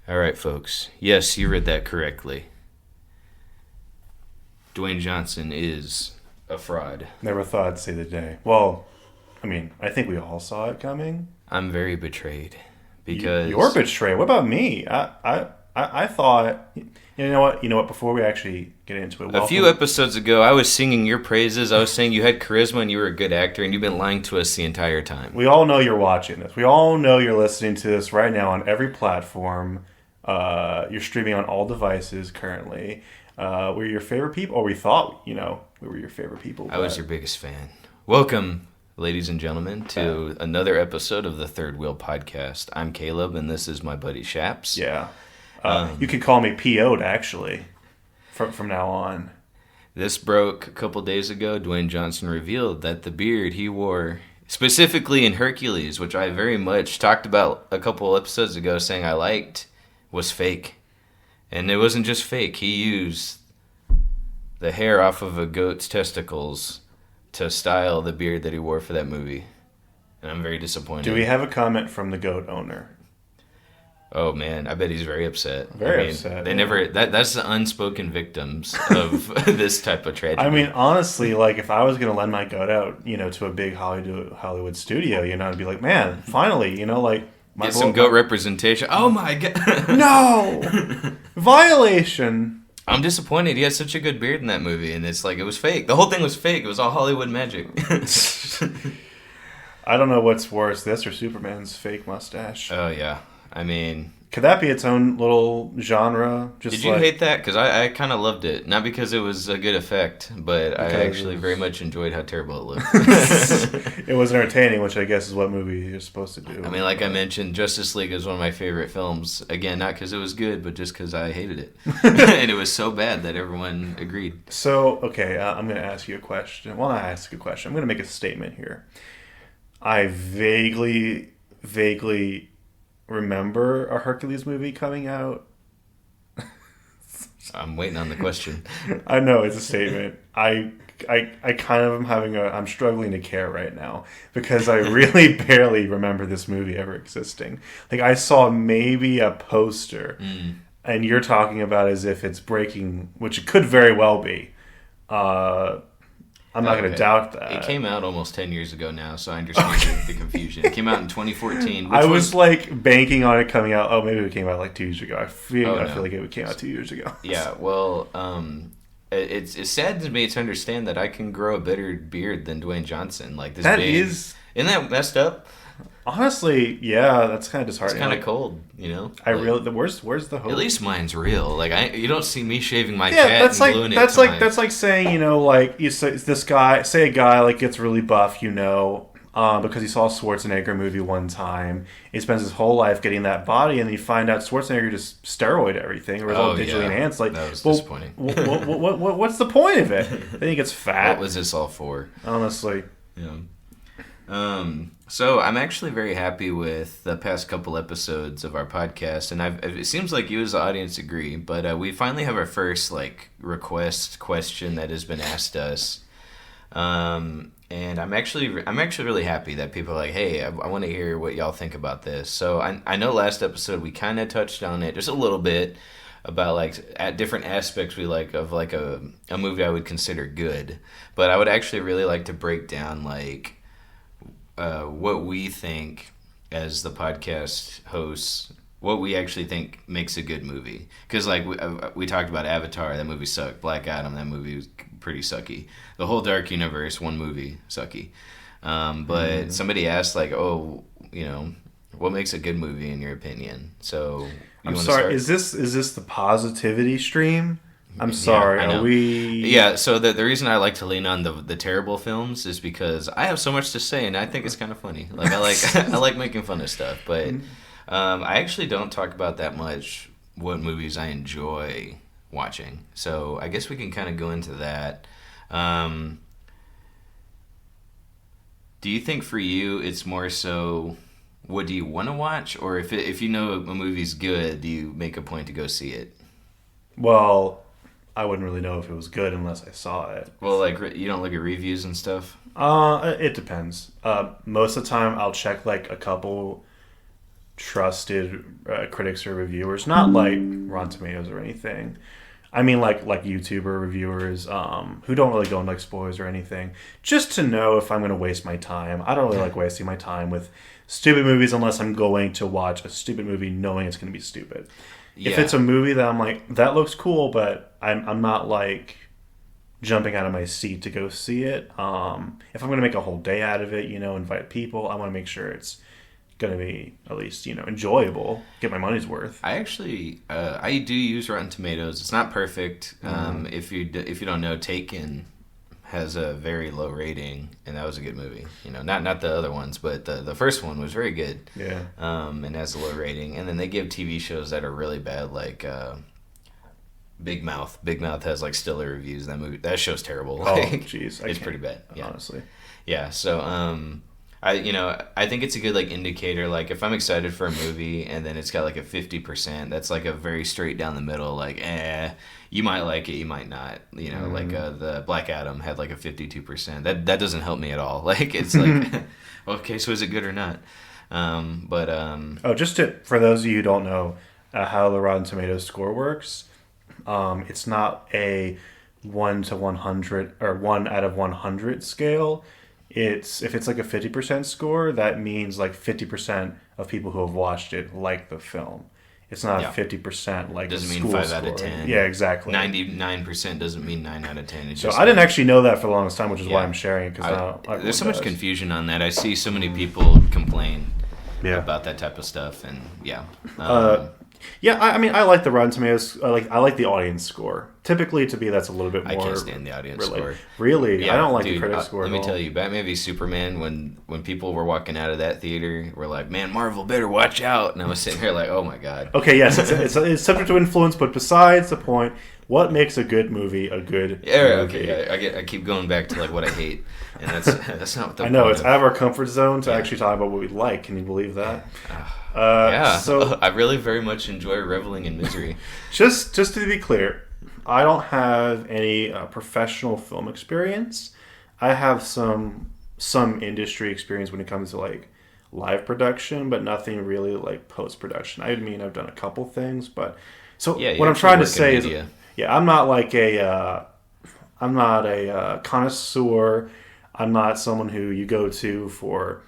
All right, folks. Yes, you read that correctly. Dwayne Johnson is a fraud. Never thought I'd say the day. Well, I mean, I think we all saw it coming. I'm very betrayed because You're betrayed. What about me? I thought. You know what? Before we actually get into it, a few episodes ago, I was singing your praises. I was saying you had charisma and you were a good actor, and you've been lying to us the entire time. We all know you're watching this. We all know you're listening to this right now on every platform. You're streaming on all devices currently. We're your favorite people, or we thought, we were your favorite people. I was your biggest fan. Welcome, ladies and gentlemen, to another episode of the Third Wheel Podcast. I'm Caleb, and this is my buddy Shaps. Yeah. You can call me PO'd, actually, from now on. This broke a couple days ago. Dwayne Johnson revealed that the beard he wore, specifically in Hercules, which I very much talked about a couple episodes ago, saying I liked, was fake. And it wasn't just fake. He used the hair off of a goat's testicles to style the beard that he wore for that movie. And I'm very disappointed. Do we have a comment from the goat owner? Oh man, I bet he's very upset. Very upset. They never. That's the unspoken victims of this type of tragedy. I mean, honestly, like if I was going to lend my goat out, to a big Hollywood studio, I'd be like, man, finally, get some goat representation. Oh my god, no violation. I'm disappointed. He had such a good beard in that movie, and it's like it was fake. The whole thing was fake. It was all Hollywood magic. I don't know what's worse, this or Superman's fake mustache. Oh yeah. I mean, could that be its own little genre? Did you hate that? Because I kind of loved it. Not because it was a good effect, but I actually very much enjoyed how terrible it looked. It was entertaining, which I guess is what movie you're supposed to do. I mean, like I mentioned, Justice League is one of my favorite films. Again, not because it was good, but just because I hated it. And it was so bad that everyone agreed. So, okay, I'm going to ask you a question. Well, not ask you a question. I'm going to make a statement here. I vaguely remember a Hercules movie coming out. I'm waiting on the question. I know it's a statement. I kind of am I'm struggling to care right now because I really barely remember this movie ever existing. Like I saw maybe a poster, and you're talking about as if it's breaking, which it could very well be. I'm not going to doubt that. It came out almost 10 years ago now, so I understand the confusion. It came out in 2014. I was like banking on it coming out. Oh, maybe it came out like 2 years ago. I feel like it came out 2 years ago. Yeah, well, it's sad to me to understand that I can grow a better beard than Dwayne Johnson. Like this isn't that messed up? Honestly, yeah, that's kind of disheartening. It's kind of cold, Where's the hope? At least mine's real. Like you don't see me shaving my cat and gluing it to my... That's like saying, like you say this guy, say a guy like gets really buff, because he saw a Schwarzenegger movie one time. He spends his whole life getting that body, and then you find out Schwarzenegger just steroid everyty or all digitally enhanced. Like that was disappointing. What's the point of it? I think it's fat. What was this all for? Honestly, yeah. So I'm actually very happy with the past couple episodes of our podcast, and it seems like you as the audience agree, but we finally have our first question that has been asked us, and I'm actually really happy that people are like, hey, I want to hear what y'all think about this. So I know last episode we kind of touched on it just a little bit about at different aspects we like of a movie I would consider good, but I would actually really like to break down what we think as the podcast hosts, what we actually think makes a good movie. Because we talked about Avatar, that movie sucked. Black Adam, that movie was pretty sucky. The whole Dark Universe, one movie, sucky. But somebody asked what makes a good movie in your opinion? So I'm sorry, is this the positivity stream? I'm sorry. Yeah, are we? Yeah. So the reason I like to lean on the terrible films is because I have so much to say, and I think it's kind of funny. I like making fun of stuff, but I actually don't talk about that much what movies I enjoy watching. So I guess we can kind of go into that. Do you think for you it's more so what do you want to watch, or if you know a movie's good, do you make a point to go see it? Well, I wouldn't really know if it was good unless I saw it. Well, you don't look at reviews and stuff? It depends. Most of the time, I'll check a couple trusted critics or reviewers, not like Rotten Tomatoes or anything. I mean, like YouTuber reviewers who don't really go into like spoilers or anything, just to know if I'm going to waste my time. I don't really like wasting my time with stupid movies unless I'm going to watch a stupid movie knowing it's going to be stupid. Yeah. If it's a movie that I'm like, that looks cool, but I'm not like jumping out of my seat to go see it. If I'm going to make a whole day out of it, invite people, I want to make sure it's going to be at least enjoyable, get my money's worth. I actually I do use Rotten Tomatoes. It's not perfect. If you don't know, Taken has a very low rating, and that was a good movie. Not the other ones, but the first one was very good. Yeah. And has a low rating, and then they give TV shows that are really bad, like Big Mouth. Big Mouth has like stellar reviews. That show's terrible. Oh, jeez, it's pretty bad. Yeah. Honestly. Yeah. So I think it's a good like indicator. Like if I'm excited for a movie and then it's got like a 50%, that's like a very straight down the middle. Like you might like it, you might not. Like the Black Adam had like a 52%. That doesn't help me at all. Like it's like, okay, so is it good or not? Just for those of you who don't know how the Rotten Tomatoes score works, it's not a 1 to 100 or 1 out of 100 scale. If it's like a 50% score, that means like 50% of people who have watched it like the film. It's not 50% like doesn't a mean school 5 score. out of 10. Yeah, exactly. 99% doesn't mean 9 out of 10. So I didn't actually know that for the longest time, which is why I'm sharing it. There's so much confusion on that. I see so many people complain about that type of stuff, and I mean, I like the Rotten Tomatoes. I like the audience score. Typically, to me, that's a little bit more. I can't stand the audience score. Really? Yeah, I don't like the critic score. Let me tell you, Batman v Superman, when people were walking out of that theater, were like, man, Marvel better watch out. And I was sitting here like, oh my God. Okay, yes, it's subject to influence, but besides the point, what makes a good movie a good movie? Okay, I keep going back to like what I hate, and that's not what the I know, it's out of our comfort zone to actually talk about what we like. Can you believe that? So I really very much enjoy reveling in misery. Just to be clear, I don't have any professional film experience. I have some industry experience when it comes to like live production, but nothing really like post production. I mean, I've done a couple things, but what I'm trying to say is, I'm not like I'm not a connoisseur. I'm not someone who you go to for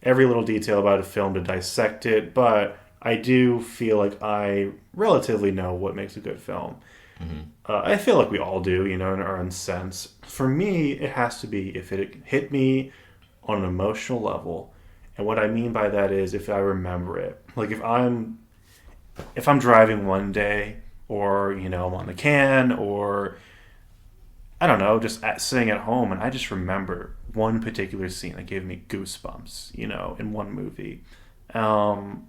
every little detail about a film to dissect it, but I do feel like I relatively know what makes a good film. Mm-hmm. I feel like we all do, in our own sense. For me, it has to be if it hit me on an emotional level. And what I mean by that is if I remember it. Like if I'm driving one day, or, I'm on the can, or I don't know, just sitting at home, and I just remember one particular scene that gave me goosebumps, in one movie. And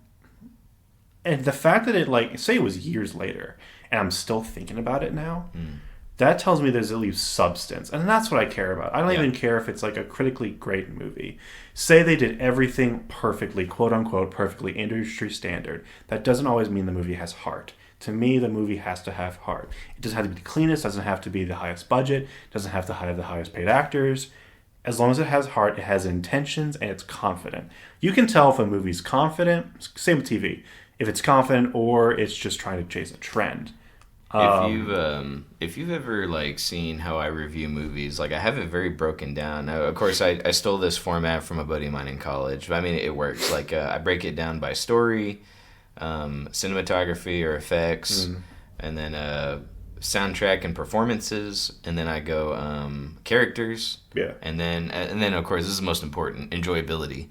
the fact that it, say it was years later, and I'm still thinking about it now, that tells me there's at least substance. And that's what I care about. I don't even care if it's like a critically great movie. Say they did everything perfectly, quote unquote, perfectly, industry standard. That doesn't always mean the movie has heart. To me, the movie has to have heart. It doesn't have to be the cleanest, doesn't have to be the highest budget, doesn't have to have the highest paid actors. As long as it has heart, it has intentions, and it's confident. You can tell if a movie's confident, same with TV, if it's confident or it's just trying to chase a trend. If you've ever seen how I review movies, I have it very broken down. Now, of course, I stole this format from a buddy of mine in college. But, I mean, it works. I break it down by story, cinematography or effects, and then soundtrack and performances, and then I go characters, and then of course this is the most important, enjoyability.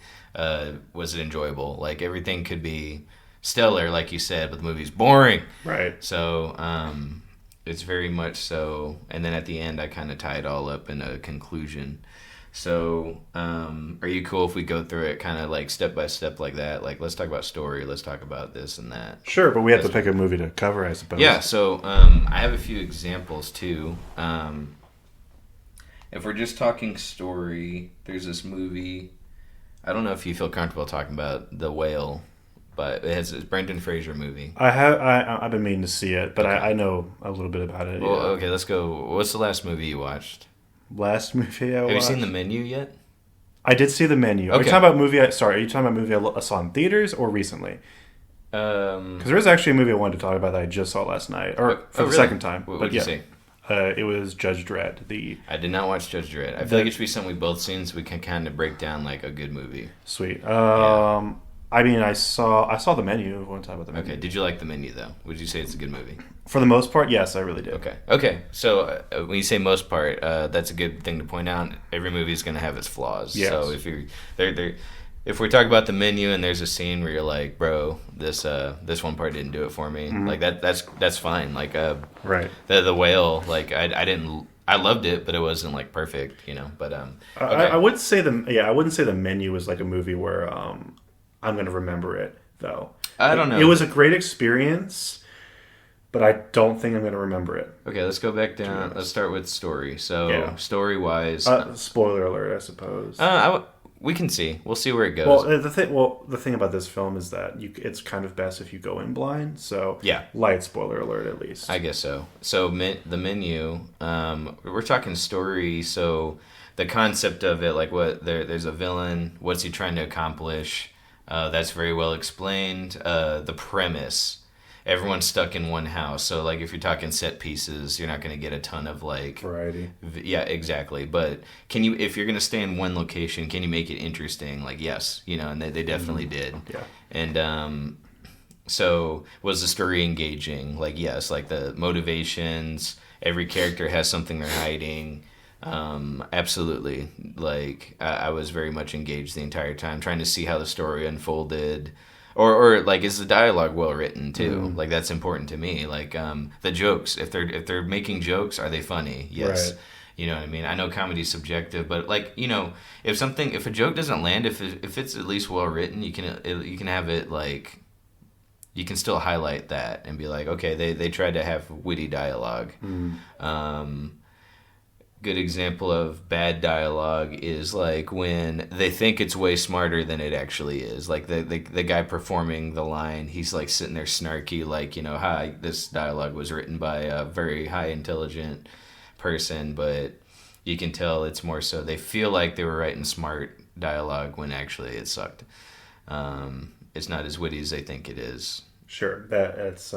Was it enjoyable? Everything could be stellar, like you said, but the movie's boring, right? So it's very much so, and then at the end I kind of tie it all up in a conclusion. So, are you cool if we go through it kind of step by step like that? Let's talk about story, let's talk about this and that. Sure, but we have to pick a movie to cover, I suppose. Yeah, so I have a few examples too. If we're just talking story, there's this movie, I don't know if you feel comfortable talking about The Whale, but it's a Brendan Fraser movie. I've been meaning to see it, but okay. I know a little bit about it. Well, okay, let's go. What's the last movie you watched? Last movie I watched? Have you seen The Menu yet? I did see The Menu. Are you Okay. talking about Are you talking about movie I saw in theaters or recently? Because there is actually a movie I wanted to talk about that I just saw last night, or for the really? second time. What but would you say? It was Judge Dredd. I did not watch Judge Dredd. I feel like it should be something we've both seen, so we can kind of break down like a good movie. Sweet. I mean, I saw The Menu. I want to talk about The Menu. Okay. Did you like The Menu though? Would you say it's a good movie? For the most part, yes, I really did. Okay. Okay. So when you say most part, that's a good thing to point out. Every movie is going to have its flaws. Yes. So if you're if we talk about The Menu and there's a scene where you're like, bro, this one part didn't do it for me. Mm-hmm. Like that's fine. Like Right. the whale, like I loved it, but it wasn't like perfect, But okay. I would say I wouldn't say The Menu was like a movie where I'm going to remember it though. I don't know. It was a great experience, but I don't think I'm going to remember it. Okay, let's go back down. Let's start with story. So story wise, spoiler alert, I suppose. we can see. We'll see where it goes. Well, the thing about this film is that it's kind of best if you go in blind. So yeah, light spoiler alert at least. I guess so. So The Menu. We're talking story. So the concept of it, like there's a villain. What's he trying to accomplish? That's very well explained. The premise. Everyone's stuck in one house, so like if you're talking set pieces, you're not going to get a ton of like variety. Yeah, exactly. But if you're going to stay in one location, can you make it interesting? Like yes, and they definitely did. Yeah. And so was the story engaging? Like yes, like the motivations. Every character has something they're hiding. Absolutely. Like I was very much engaged the entire time, trying to see how the story unfolded. Or like is the dialogue well written too? Like that's important to me. Like the jokes, if they're making jokes, are they funny? Yes. Right. You know what I mean? I know comedy's subjective, but like if a joke doesn't land, if it's at least well written, you can have it like you can still highlight that and be like, okay, they tried to have witty dialogue. Good example of bad dialogue is like when they think it's way smarter than it actually is. Like the guy performing the line, he's like sitting there snarky, like, hi, this dialogue was written by a very high intelligent person, but you can tell it's more so they feel like they were writing smart dialogue when actually it sucked. It's not as witty as they think it is. Sure, that's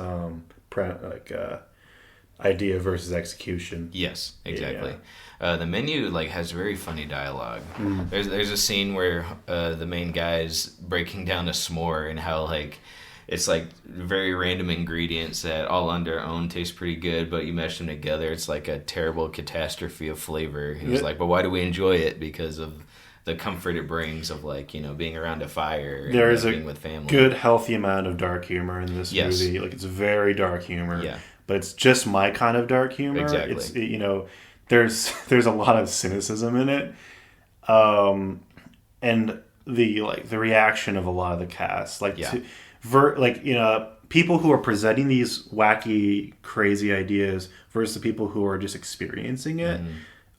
idea versus execution. Yes, exactly. Yeah. The Menu like has very funny dialogue. There's a scene where the main guy's breaking down a s'more and how like it's like very random ingredients that all on their own taste pretty good, but you mesh them together, it's like a terrible catastrophe of flavor. He was like, but why do we enjoy it? Because of the comfort it brings of like being around a fire. There is being with family. Good healthy amount of dark humor in this movie. Like it's very dark humor. Yeah. But it's just my kind of dark humor. Exactly. There's a lot of cynicism in it, and the reaction of a lot of the cast, people who are presenting these wacky, crazy ideas versus the people who are just experiencing it.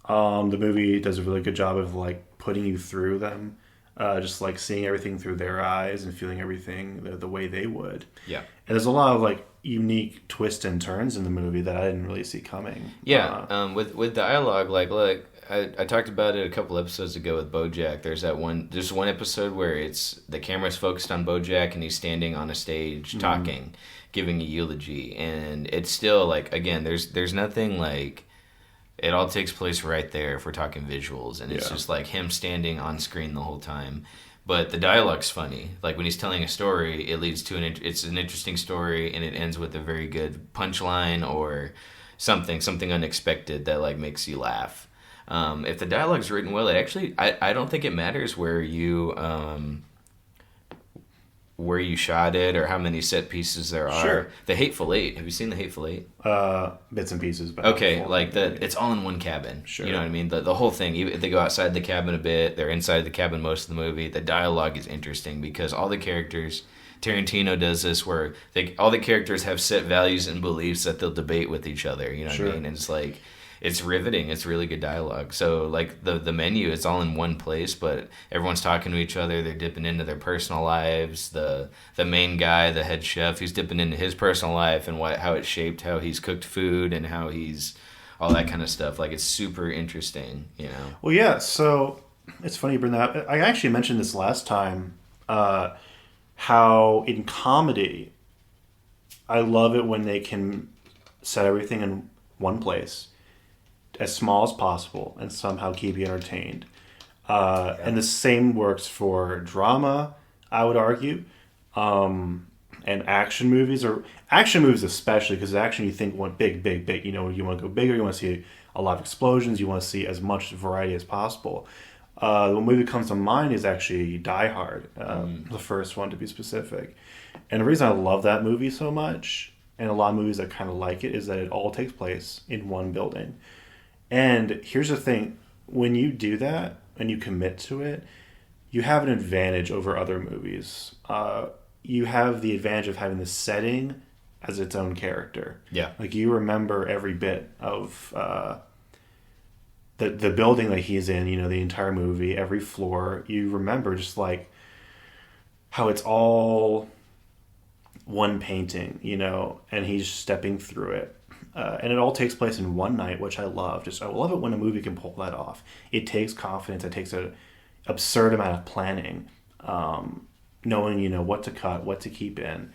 The movie does a really good job of like putting you through them, just like seeing everything through their eyes and feeling everything the way they would. Yeah. And there's a lot of like unique twists and turns in the movie that I didn't really see coming. Yeah, with dialogue, like look, I talked about it a couple episodes ago with BoJack. There's one episode where it's the camera's focused on BoJack and he's standing on a stage talking, giving a eulogy, and it's still like again, there's nothing like. It all takes place right there if we're talking visuals, and it's just like him standing on screen the whole time. But the dialogue's funny. Like when he's telling a story, it leads to it's an interesting story, and it ends with a very good punchline or something unexpected that like makes you laugh. If the dialogue's written well, it actually I don't think it matters where you shot it or how many set pieces there are. Sure. The Hateful Eight. Have you seen The Hateful Eight? Bits and pieces. But okay, like it's all in one cabin. Sure. You know what I mean? The whole thing. Even if they go outside the cabin a bit, they're inside the cabin most of the movie. The dialogue is interesting because all the characters. Tarantino does this where all the characters have set values and beliefs that they'll debate with each other. You know what I mean? And it's like. It's riveting. It's really good dialogue. So, like, the menu, it's all in one place, but everyone's talking to each other. They're dipping into their personal lives. The main guy, the head chef, he's dipping into his personal life and how it shaped how he's cooked food and how he's... all that kind of stuff. Like, it's super interesting, Well, yeah, so it's funny you bring that up. I actually mentioned this last time, how in comedy, I love it when they can set everything in one place, as small as possible, and somehow keep you entertained. And the same works for drama, I would argue, and action movies, or action movies especially, because action you think want big, big, big. You know, you want to go bigger, you want to see a lot of explosions, you want to see as much variety as possible. The movie that comes to mind is actually Die Hard, the first one to be specific. And the reason I love that movie so much, and a lot of movies that kind of like it, is that it all takes place in one building. And here's the thing, when you do that, and you commit to it, you have an advantage over other movies. You have the advantage of having the setting as its own character. Yeah. Like, you remember every bit of the building that he's in, you know, the entire movie, every floor. You remember just, like, how it's all one painting, you know, and he's stepping through it. And it all takes place in one night, which I love. I love it when a movie can pull that off. It takes confidence. It takes an absurd amount of planning, knowing, you know, what to cut, what to keep in.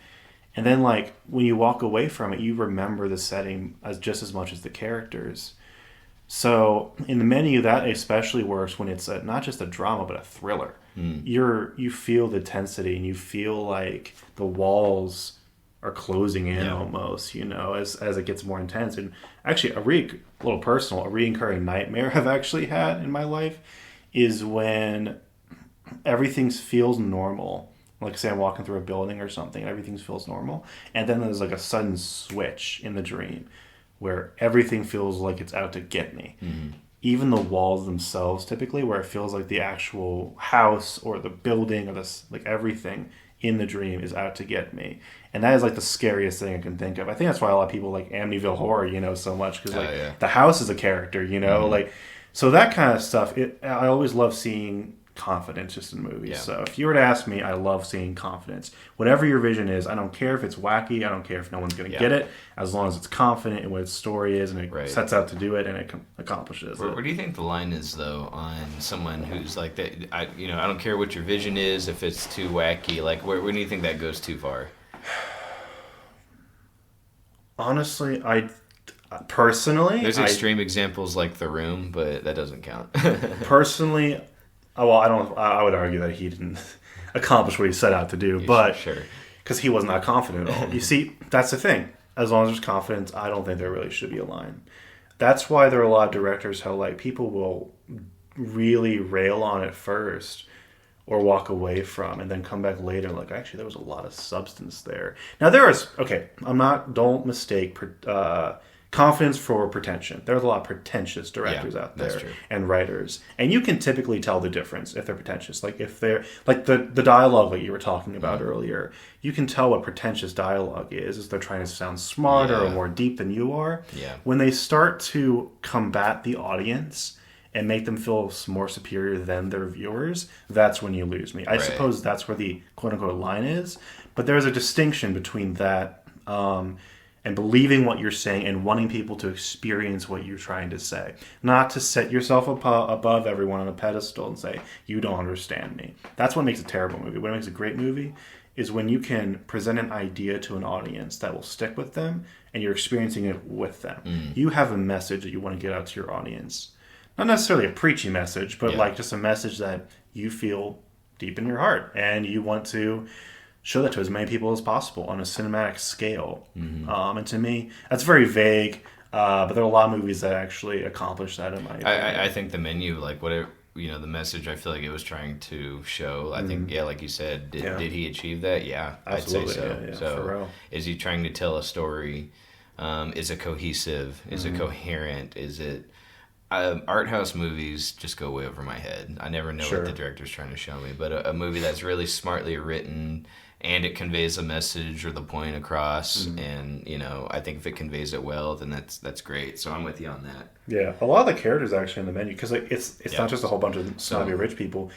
And then, like, when you walk away from it, you remember the setting as just as much as the characters. So in the menu, that especially works when it's not just a drama, but a thriller. You feel the tensity, and you feel like the walls are closing in almost, you know, as it gets more intense. And actually, a little personal, a recurring nightmare I've actually had in my life is when everything feels normal. Like, say I'm walking through a building or something, and everything feels normal, and then there's like a sudden switch in the dream where everything feels like it's out to get me. Even the walls themselves, typically, where it feels like the actual house or the building or like everything in the dream is out to get me. And that is like the scariest thing I can think of. I think that's why a lot of people like Amityville Horror, you know, so much, because the house is a character, you know, like, so that kind of stuff. I always love seeing confidence just in movies. So if you were to ask me, I love seeing confidence. Whatever your vision is, I don't care if it's wacky, I don't care if no one's going to get it, as long as it's confident in what its story is, and it sets out to do it, and it accomplishes it. Where do you think the line is, though, on someone who's like that? I don't care what your vision is, if it's too wacky. Like, where do you think that goes too far? Honestly, personally, there's extreme examples like The Room, but that doesn't count. Personally, I would argue that he didn't accomplish what he set out to do, but because he was not confident at all. You see, that's the thing. As long as there's confidence, I don't think there really should be a line. That's why there are a lot of directors how, like, people will really rail on it first, or walk away from, and then come back later like, actually, there was a lot of substance there. Now, don't mistake confidence for pretension. There's a lot of pretentious directors out there, and writers. And you can typically tell the difference if they're pretentious. Like, if they're, like, the dialogue that you were talking about earlier, you can tell what pretentious dialogue is they're trying to sound smarter or more deep than you are. When they start to combat the audience and make them feel more superior than their viewers, that's when you lose me. I suppose that's where the quote-unquote line is. But there's a distinction between that and believing what you're saying and wanting people to experience what you're trying to say. Not to set yourself above everyone on a pedestal and say, you don't understand me. That's what makes a terrible movie. What makes a great movie is when you can present an idea to an audience that will stick with them, and you're experiencing it with them. You have a message that you want to get out to your audience. Not necessarily a preachy message, but like just a message that you feel deep in your heart, and you want to show that to as many people as possible on a cinematic scale. And to me, that's very vague, but there are a lot of movies that actually accomplish that in my opinion. I think the menu, like, whatever, you know, the message I feel like it was trying to show, I think, like you said, did he achieve that? Yeah, absolutely. I'd say so. So is he trying to tell a story? Is it cohesive? Is it coherent? Is it... art house movies just go way over my head. I never know what the director's trying to show me, but a movie that's really smartly written and it conveys a message or the point across, and, you know, I think if it conveys it well, then that's great. So I'm with you on that. Yeah, a lot of the characters actually in the menu, because it's not just a whole bunch of snobby rich people.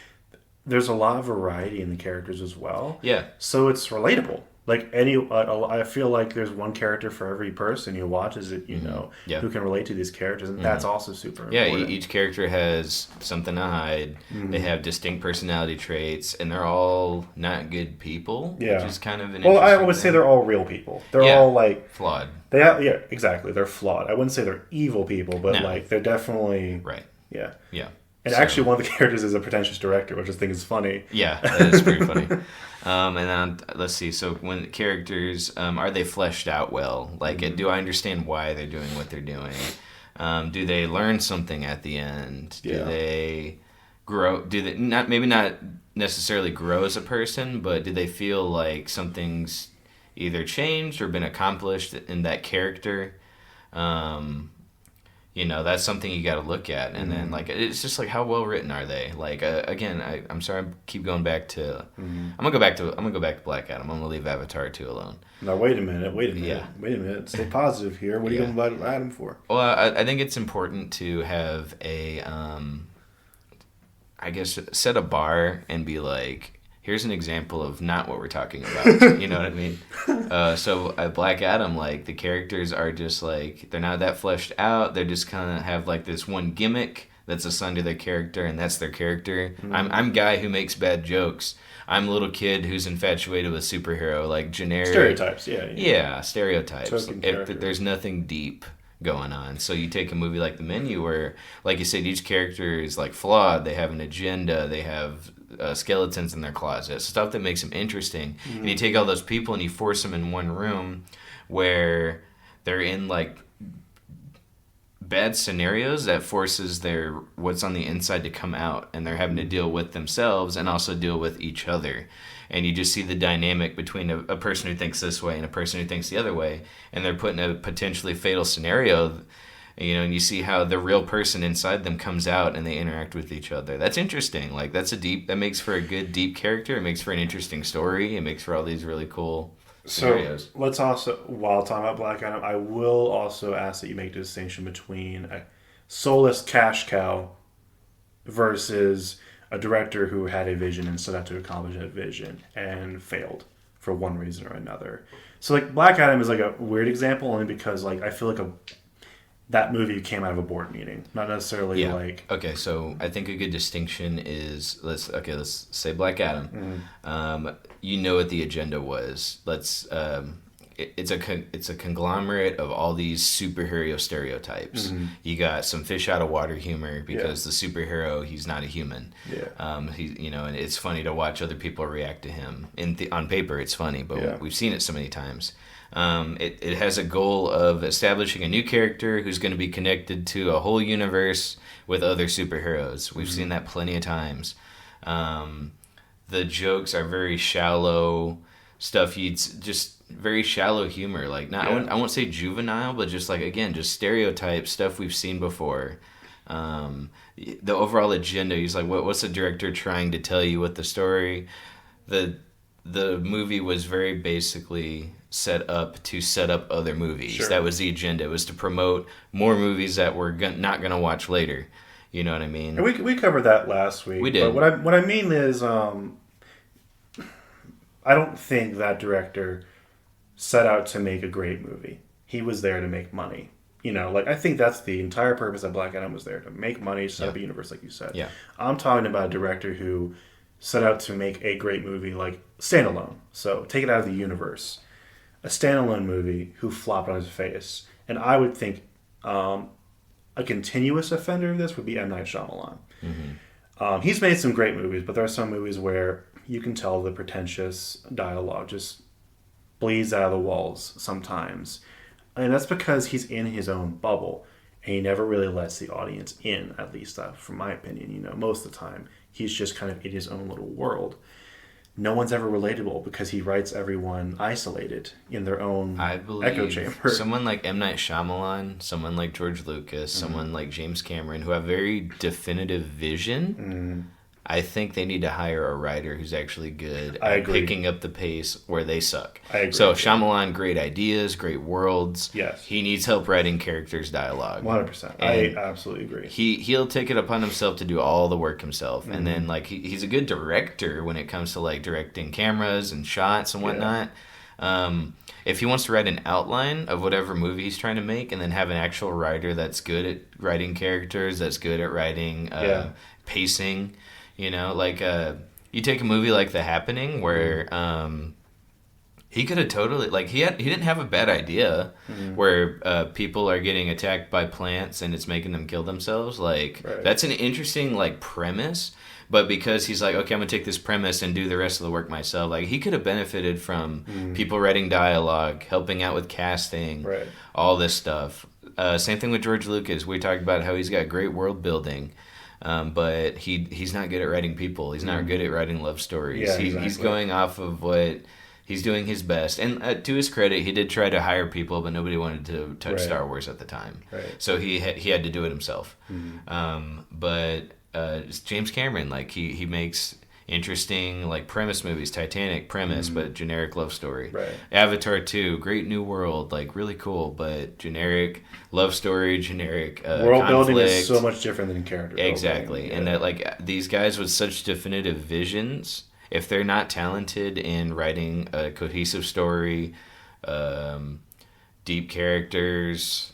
There's a lot of variety in the characters as well. Yeah. So it's relatable. Like I feel like there's one character for every person who watches it, who can relate to these characters, and that's also super important. Each character has something to hide. They have distinct personality traits, and they're all not good people, which is kind of an I would say they're all real people. They're all like flawed. Exactly. They're flawed. I wouldn't say they're evil people, but like they're definitely right. Yeah. Yeah. And actually, one of the characters is a pretentious director, which I think is funny. Yeah, that is pretty funny. And then let's see. So, when characters are they fleshed out well? Like, do I understand why they're doing what they're doing? Do they learn something at the end? Do they grow? Do they not necessarily grow as a person, but do they feel like something's either changed or been accomplished in that character? That's something you got to look at, and then like it's just like how well written are they? Like again, I'm sorry, I keep going back to. I'm gonna go back to Black Adam. I'm gonna leave Avatar 2 alone. Now wait a minute. Stay positive here. What are you going to Black Adam for? Well, I think it's important to have a, I guess, set a bar and be like, here's an example of not what we're talking about. You know what I mean? So at Black Adam, like, the characters are just, like, they're not that fleshed out. They just kind of have, like, this one gimmick that's assigned to their character, and that's their character. I'm guy who makes bad jokes. I'm a little kid who's infatuated with superhero, like, generic... Stereotypes, Yeah, stereotypes. If there's nothing deep going on. So you take a movie like The Menu where, like you said, each character is, like, flawed. They have an agenda. They have... skeletons in their closet, stuff that makes them interesting. And you take all those people and you force them in one room where they're in like bad scenarios that forces their what's on the inside to come out, and they're having to deal with themselves and also deal with each other. And you just see the dynamic between a person who thinks this way and a person who thinks the other way, and they're put in a potentially fatal scenario. And you see how the real person inside them comes out and they interact with each other. That's interesting. Like, that makes for a good, deep character. It makes for an interesting story. It makes for all these really cool scenarios. So, let's also, while talking about Black Adam, I will also ask that you make a distinction between a soulless cash cow versus a director who had a vision and set out to accomplish that vision and failed for one reason or another. So, like, Black Adam is, like, a weird example only because, like, I feel like that movie came out of a board meeting, not necessarily like... Okay, so I think a good distinction is let's say Black Adam. You know what the agenda was. It's a conglomerate of all these superhero stereotypes. You got some fish out of water humor because the superhero, he's not a human. And it's funny to watch other people react to him. On paper, it's funny, but we've seen it so many times. It has a goal of establishing a new character who's going to be connected to a whole universe with other superheroes. We've seen that plenty of times. The jokes are very shallow stuff. Just very shallow humor. Like, I won't say juvenile, but just like, again, just stereotype stuff we've seen before. The overall agenda, he's like, what's the director trying to tell you with the story? The movie was very basically set up other movies. Sure. That was the agenda. It was to promote more movies that we're not going to watch later. You know what I mean? And we covered that last week. We did. But what I mean is, I don't think that director set out to make a great movie. He was there to make money. I think that's the entire purpose that Black Adam was there, to make money, set up a universe, like you said. Yeah. I'm talking about a director who set out to make a great movie, like standalone. So take it out of the universe. A standalone movie who flopped on his face. And I would think a continuous offender of this would be M. Night Shyamalan. He's made some great movies, but there are some movies where you can tell the pretentious dialogue just bleeds out of the walls sometimes. And that's because he's in his own bubble. And he never really lets the audience in, at least from my opinion. Most of the time, he's just kind of in his own little world. No one's ever relatable because he writes everyone isolated in their own echo chamber. Someone like M. Night Shyamalan, someone like George Lucas, someone like James Cameron, who have very definitive vision, I think they need to hire a writer who's actually good at picking up the pace where they suck. I agree. So Shyamalan, great ideas, great worlds. Yes. He needs help writing characters' dialogue. 100%. I absolutely agree. He'll take it upon himself to do all the work himself. And then, like, he's a good director when it comes to, like, directing cameras and shots and whatnot. If he wants to write an outline of whatever movie he's trying to make, and then have an actual writer that's good at writing characters, that's good at writing pacing, like you take a movie like The Happening, where he could have totally, like, he didn't have a bad idea, where people are getting attacked by plants and it's making them kill themselves. Like, that's an interesting, like, premise. But because he's like, okay, I'm going to take this premise and do the rest of the work myself, like, he could have benefited from people writing dialogue, helping out with casting, all this stuff. Same thing with George Lucas. We talked about how he's got great world building, but he's not good at writing people. He's not good at writing love stories. Yeah, He's going off of what... He's doing his best. And to his credit, he did try to hire people, but nobody wanted to touch Star Wars at the time. So he had to do it himself. But James Cameron, like, he makes interesting, like, premise movies. Titanic, premise, but generic love story. Avatar 2, Great New World, like, really cool, but generic love story, generic world conflict. building is so much different than character Exactly. building. And that, like, these guys with such definitive visions... If they're not talented in writing a cohesive story, deep characters,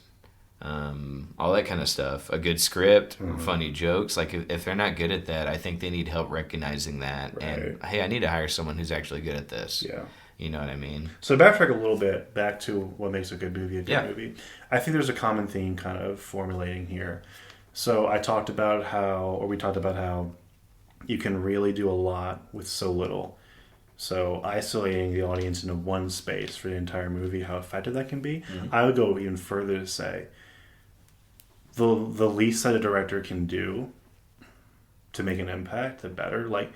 all that kind of stuff, a good script, funny jokes, like if they're not good at that, I think they need help recognizing that. And, hey, I need to hire someone who's actually good at this. Yeah. You know what I mean? So backtrack a little bit back to what makes a good movie a good movie. I think there's a common theme kind of formulating here. So we talked about how you can really do a lot with so little. So isolating the audience into one space for the entire movie, how effective that can be. I would go even further to say the least that a director can do to make an impact, the better. Like,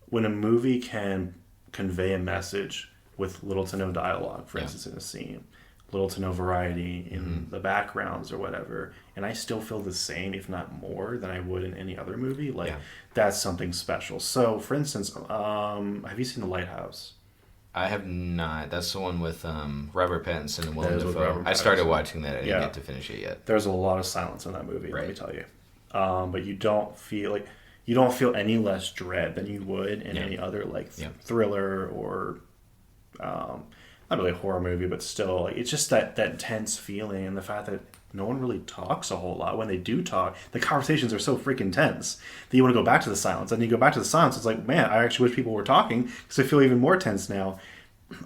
when a movie can convey a message with little to no dialogue, for instance, in a scene, little to no variety in the backgrounds or whatever, and I still feel the same, if not more, than I would in any other movie, like, that's something special. So, for instance, have you seen The Lighthouse? I have not. That's the one with Robert Pattinson and Willem Dafoe. I started watching that. I didn't get to finish it yet. There's a lot of silence in that movie, let me tell you. But you don't feel any less dread than you would in any other, like, thriller or... not really a horror movie, but still, like, it's just that tense feeling, and the fact that no one really talks a whole lot. When they do talk, the conversations are so freaking tense that you want to go back to the silence. And you go back to the silence, it's like, man, I actually wish people were talking, because I feel even more tense now.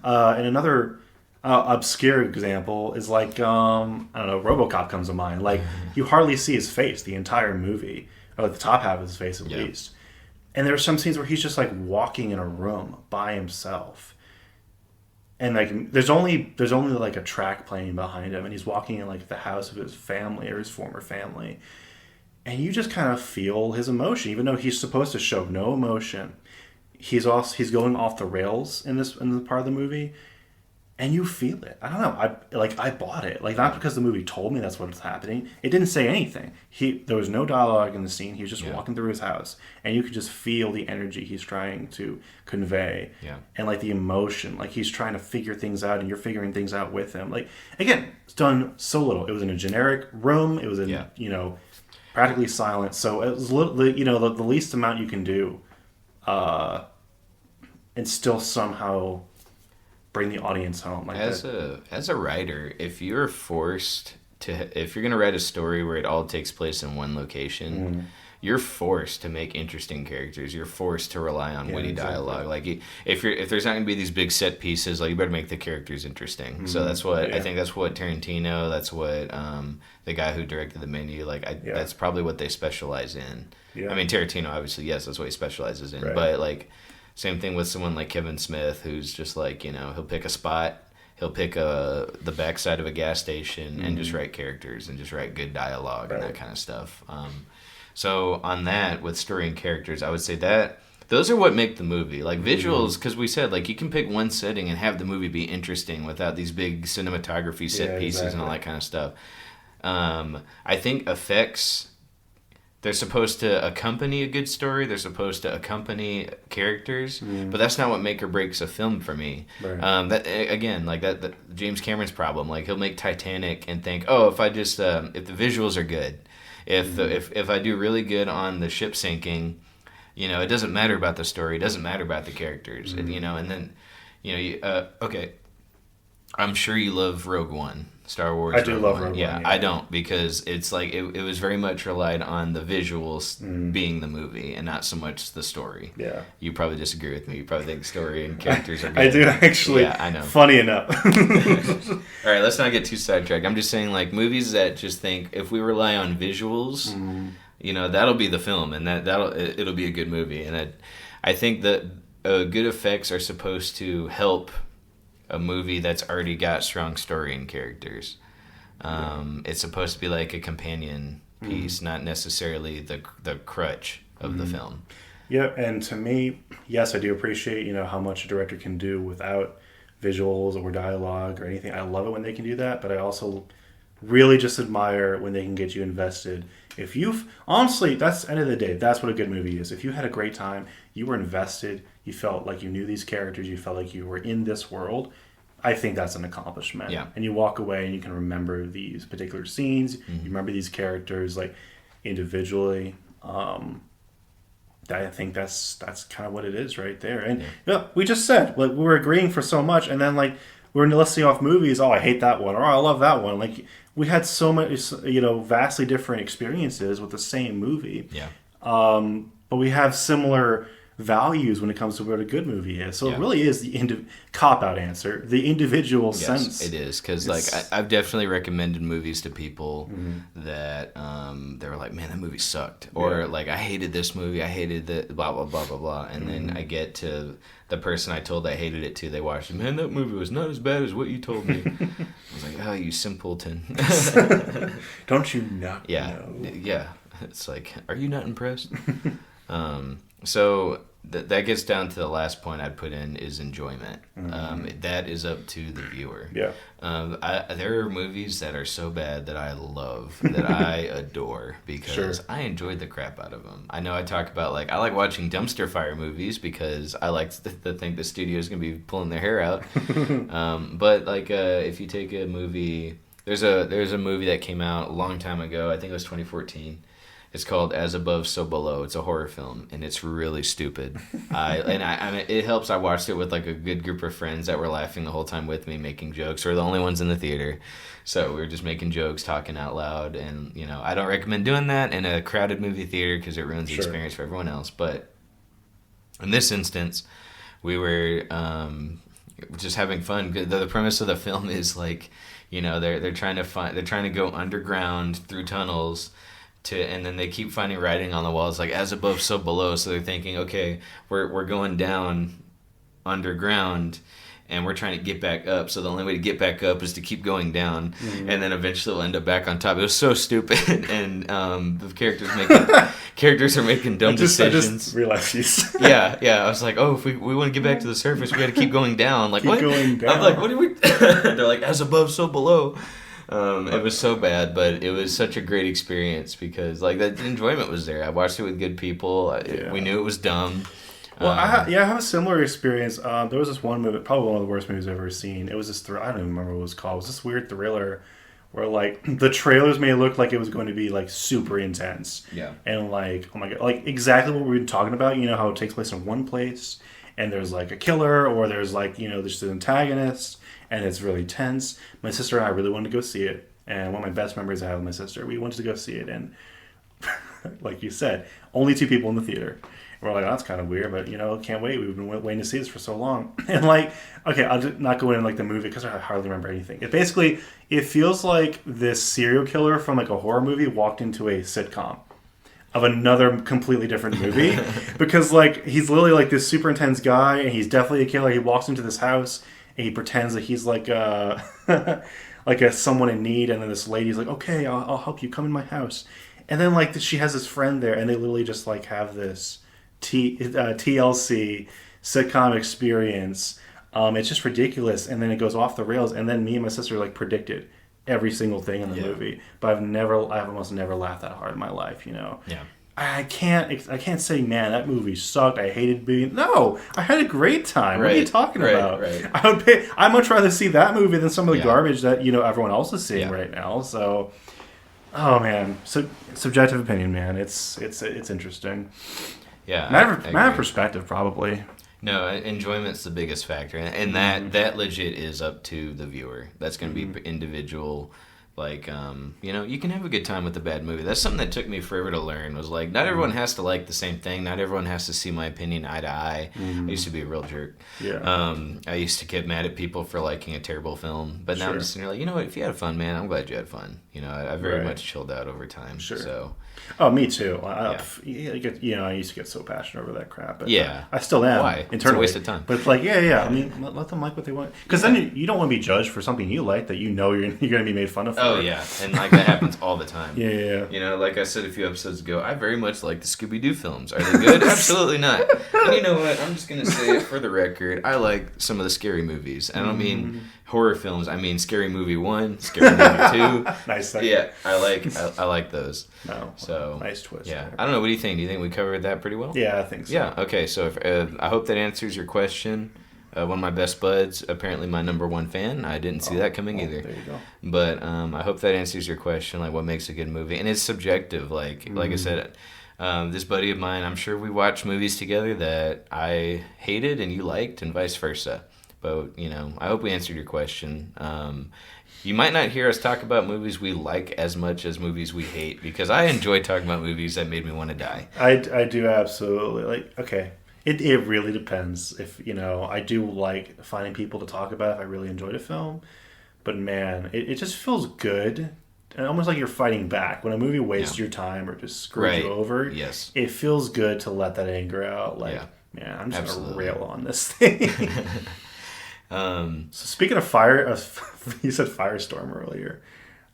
And another obscure example is, like, I don't know, RoboCop comes to mind. Like, you hardly see his face the entire movie, or the top half of his face at least. And there are some scenes where he's just, like, walking in a room by himself. And, like, there's only like a track playing behind him, and he's walking in, like, the house of his family or his former family, and you just kind of feel his emotion, even though he's supposed to show no emotion. He's going off the rails in the part of the movie, and you feel it. I don't know. I bought it. Like, not because the movie told me that's what's happening. It didn't say anything. There was no dialogue in the scene. He was just walking through his house, and you could just feel the energy he's trying to convey. And, like, the emotion. Like, he's trying to figure things out, and you're figuring things out with him. Like, again, it's done so little. It was in a generic room. It was in, practically silent. So it was the least amount you can do, and still somehow bring the audience home. Like, as a writer, if you're gonna write a story where it all takes place in one location, you're forced to make interesting characters. You're forced to rely on witty dialogue. Like, if there's not gonna be these big set pieces, like, you better make the characters interesting. So that's what I think. That's what Tarantino. That's what the guy who directed The Menu. Like, that's probably what they specialize in. I mean, Tarantino, obviously, yes, that's what he specializes in. But, like, same thing with someone like Kevin Smith, who's just, like, he'll pick a spot, he'll pick the backside of a gas station and just write characters and just write good dialogue and that kind of stuff. So on that, with story and characters, I would say that those are what make the movie. Like, visuals, because we said, like, you can pick one setting and have the movie be interesting without these big cinematography set pieces and all that kind of stuff. I think effects... They're supposed to accompany a good story. They're supposed to accompany characters, but that's not what make or breaks a film for me. That again, like that James Cameron's problem. Like, he'll make Titanic and think, oh, if I just if the visuals are good, if I do really good on the ship sinking, it doesn't matter about the story. It doesn't matter about the characters. And then Okay. I'm sure you love Rogue One, Star Wars. I do love Rogue One. Yeah, I don't, because it's like it was very much relied on the visuals being the movie and not so much the story. Yeah. You probably disagree with me. You probably think story and characters are good. I do actually. Yeah, I know. Funny enough. All right, let's not get too sidetracked. I'm just saying, like, movies that just think if we rely on visuals, that'll be the film, and it'll be a good movie. And I think that good effects are supposed to help a movie that's already got strong story and characters. It's supposed to be like a companion piece, not necessarily the crutch of the film. Yeah, and to me, yes, I do appreciate how much a director can do without visuals or dialogue or anything. I love it when they can do that, but I also really just admire when they can get you invested. If you've honestly, that's the end of the day, that's what a good movie is. If you had a great time, you were invested, you felt like you knew these characters, you felt like you were in this world, I think that's an accomplishment. Yeah. And you walk away and you can remember these particular scenes, you remember these characters like individually. I think that's kind of what it is right there. And we just said, like, we were agreeing for so much, and then like we're listing off movies. Oh, I hate that one, or I love that one. Like, we had so much, vastly different experiences with the same movie. Yeah. But we have similar values when it comes to what a good movie is. So it really is the cop-out answer, the individual sense. Yes, it is. Because, like, I've definitely recommended movies to people that they were like, man, that movie sucked. Or, like, I hated this movie. I hated the blah, blah, blah, blah, blah. And then I get to the person I told I hated it to. They watched it. Man, that movie was not as bad as what you told me. I was like, oh, you simpleton. Don't you not know? Yeah. It's like, are you not impressed? So that gets down to the last point I'd put in is enjoyment. That is up to the viewer. Yeah. There are movies that are so bad that I love, that I adore, because I enjoyed the crap out of them. I know I talk about, like, I like watching dumpster fire movies because I like to think the studio is going to be pulling their hair out. But, like, if you take a movie, there's a movie that came out a long time ago. I think it was 2014. It's called As Above, So Below. It's a horror film, and it's really stupid. I mean, it helps. I watched it with like a good group of friends that were laughing the whole time with me, making jokes. We're the only ones in the theater, so we were just making jokes, talking out loud. And I don't recommend doing that in a crowded movie theater because it ruins the experience for everyone else. But in this instance, we were just having fun. The premise of the film is like, they're trying to go underground through tunnels. And then they keep finding writing on the walls like as above, so below. So they're thinking, okay, we're going down underground, and we're trying to get back up. So the only way to get back up is to keep going down, and then eventually we'll end up back on top. It was so stupid, and the characters are making dumb decisions. I just realized these. yeah. I was like, oh, if we want to get back to the surface, we got to keep going down. Like, what? Going down. I'm like, what do we? They're like, as above, so below. It was so bad, but it was such a great experience because, like, the enjoyment was there. I watched it with good people. We knew it was dumb. Well, I have a similar experience. There was this one movie, probably one of the worst movies I've ever seen. It was this I don't even remember what it was called. It was this weird thriller where, like, the trailers made it look like it was going to be, like, super intense. Yeah. And, like, oh my God, like, exactly what we've been talking about. You know how it takes place in one place, and there's, like, a killer, or there's, like, there's an antagonist, and it's really tense. My sister and I really wanted to go see it, and one of my best memories I have with my sister, we wanted to go see it, and like you said, only 2 people in the theater. And we're like, oh, that's kind of weird, but can't wait. We've been waiting to see this for so long. And like, okay, I'll just not go into like the movie because I hardly remember anything. It feels like this serial killer from like a horror movie walked into a sitcom of another completely different movie because like he's literally like this super intense guy, and he's definitely a killer. He walks into this house and he pretends that he's like like someone in need, and then this lady's like, okay, I'll help you, come in my house. And then like she has this friend there, and they literally just like have this TLC sitcom experience. It's just ridiculous, and then it goes off the rails, and then me and my sister like predicted every single thing in the movie, but I've almost never laughed that hard in my life. Yeah. I can't say, man, that movie sucked. I hated being. No, I had a great time. What are you talking about? Right. I'd much rather see that movie than some of the garbage that everyone else is seeing right now. So, oh man, so subjective opinion, man. It's interesting. Yeah, matter of perspective, probably. No, enjoyment's the biggest factor, and that legit is up to the viewer. That's going to be individual. Like, you can have a good time with a bad movie. That's something that took me forever to learn. Was like, not everyone has to like the same thing. Not everyone has to see my opinion eye to eye. I used to be a real jerk. Yeah. I used to get mad at people for liking a terrible film, but now I'm just sitting there like, you know what? If you had fun, man, I'm glad you had fun. I very much chilled out over time. Sure. So. Oh, me too. I used to get so passionate over that crap. But yeah. I still am. Why? Internally. It's a waste of time. But it's like, I mean, let them like what they want. Because then you don't want to be judged for something you like that you're going to be made fun of for. Oh, yeah. And like that happens all the time. Yeah. Like I said a few episodes ago, I very much like the Scooby-Doo films. Are they good? Absolutely not. And you know what? I'm just going to say it for the record. I like some of the scary movies. I don't mean horror films. I mean Scary Movie 1, Scary Movie 2. Nice. Yeah, I like those. No. So nice twist. Yeah. I don't know. What do you think? Do you think we covered that pretty well? Yeah, I think so. Yeah. Okay. So I hope that answers your question. One of my best buds, apparently my number one fan. I didn't see that coming either. There you go. But I hope that answers your question, like what makes a good movie. And it's subjective. Like I said, this buddy of mine, I'm sure we watched movies together that I hated and you liked and vice versa. But, I hope we answered your question. You might not hear us talk about movies we like as much as movies we hate, because I enjoy talking about movies that made me want to die. I do absolutely. Okay. It really depends. If, I do like finding people to talk about if I really enjoyed a film. But man, it just feels good. And almost like you're fighting back. When a movie wastes your time or just screws you over, yes, it feels good to let that anger out. Like, man, I'm just going to rail on this thing. So speaking of fire, you said firestorm earlier.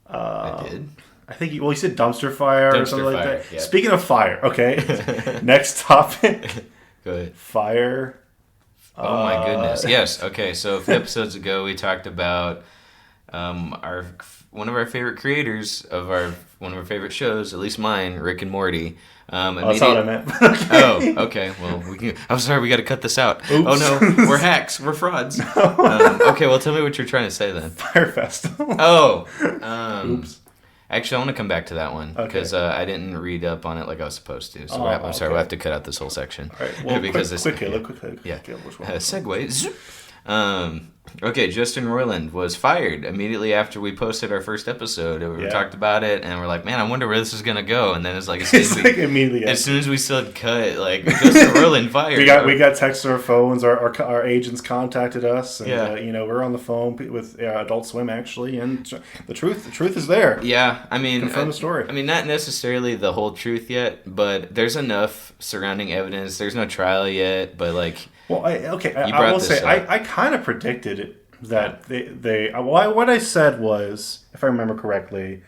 I did. I think you said dumpster fire or something like that. Yeah. Speaking of fire, okay. Next topic. Go ahead. Fire. Oh my goodness. Yes. Okay. So a few episodes ago, we talked about one of our favorite creators of one of our favorite shows, at least mine, Rick and Morty. That's not what I meant. Oh, okay. Well, I'm sorry. We got to cut this out. Oops. Oh no, we're hacks. We're frauds. Okay. Well, tell me what you're trying to say then. Fire Festival. Oh. Oops. Actually, I want to come back to that one because I didn't read up on it like I was supposed to. So I'm sorry, we'll have to cut out this whole section. All right. Well, because quickly. Yeah. Segue. Okay, Justin Roiland was fired immediately after we posted our first episode. We talked about it, and we're like, man, I wonder where this is going to go. And then it's like, immediately. As soon as we said cut, like, Justin Roiland fired. we got texts on our phones. Our agents contacted us. And, we're on the phone with Adult Swim, actually. And the truth is there. Yeah, I mean... Confirm the story. I mean, not necessarily the whole truth yet, but there's enough surrounding evidence. There's no trial yet, but, like... Well, I will say, I kind of predicted that what I said was, if I remember correctly,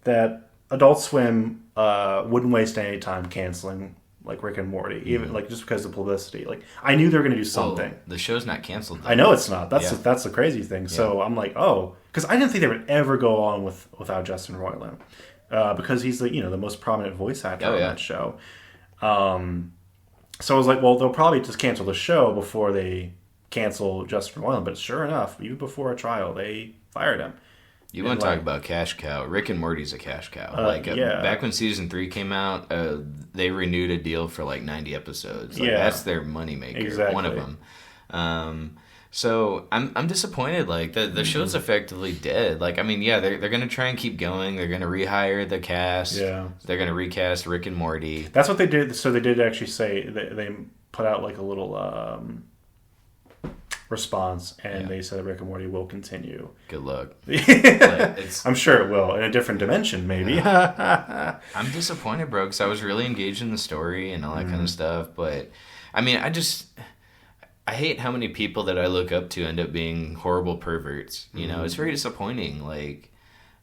that Adult Swim wouldn't waste any time canceling like Rick and Morty, even like just because of publicity. Like I knew they were going to do something. The show's not canceled, though. I know it's not. That's the crazy thing. So I'm like, because I didn't think they would ever go on without Justin Roiland, because he's the most prominent voice actor on that show. So I was like, well, they'll probably just cancel the show before they cancel Justin Roiland. But sure enough, even before a trial, they fired him. You want to talk about cash cow? Rick and Morty's a cash cow. Back when season 3 came out, they renewed a deal for like 90 episodes. That's their moneymaker. Exactly. One of them. So I'm disappointed. Like the show's effectively dead. Like I mean, they're gonna try and keep going. They're gonna rehire the cast. Yeah. They're gonna recast Rick and Morty. That's what they did. So they did actually say they put out like a little response, and they said Rick and Morty will continue. Good luck. I'm sure it will in a different dimension, maybe. I'm disappointed, bro, because I was really engaged in the story and all that kind of stuff. But I mean, I hate how many people that I look up to end up being horrible perverts. You know, it's very disappointing. Like,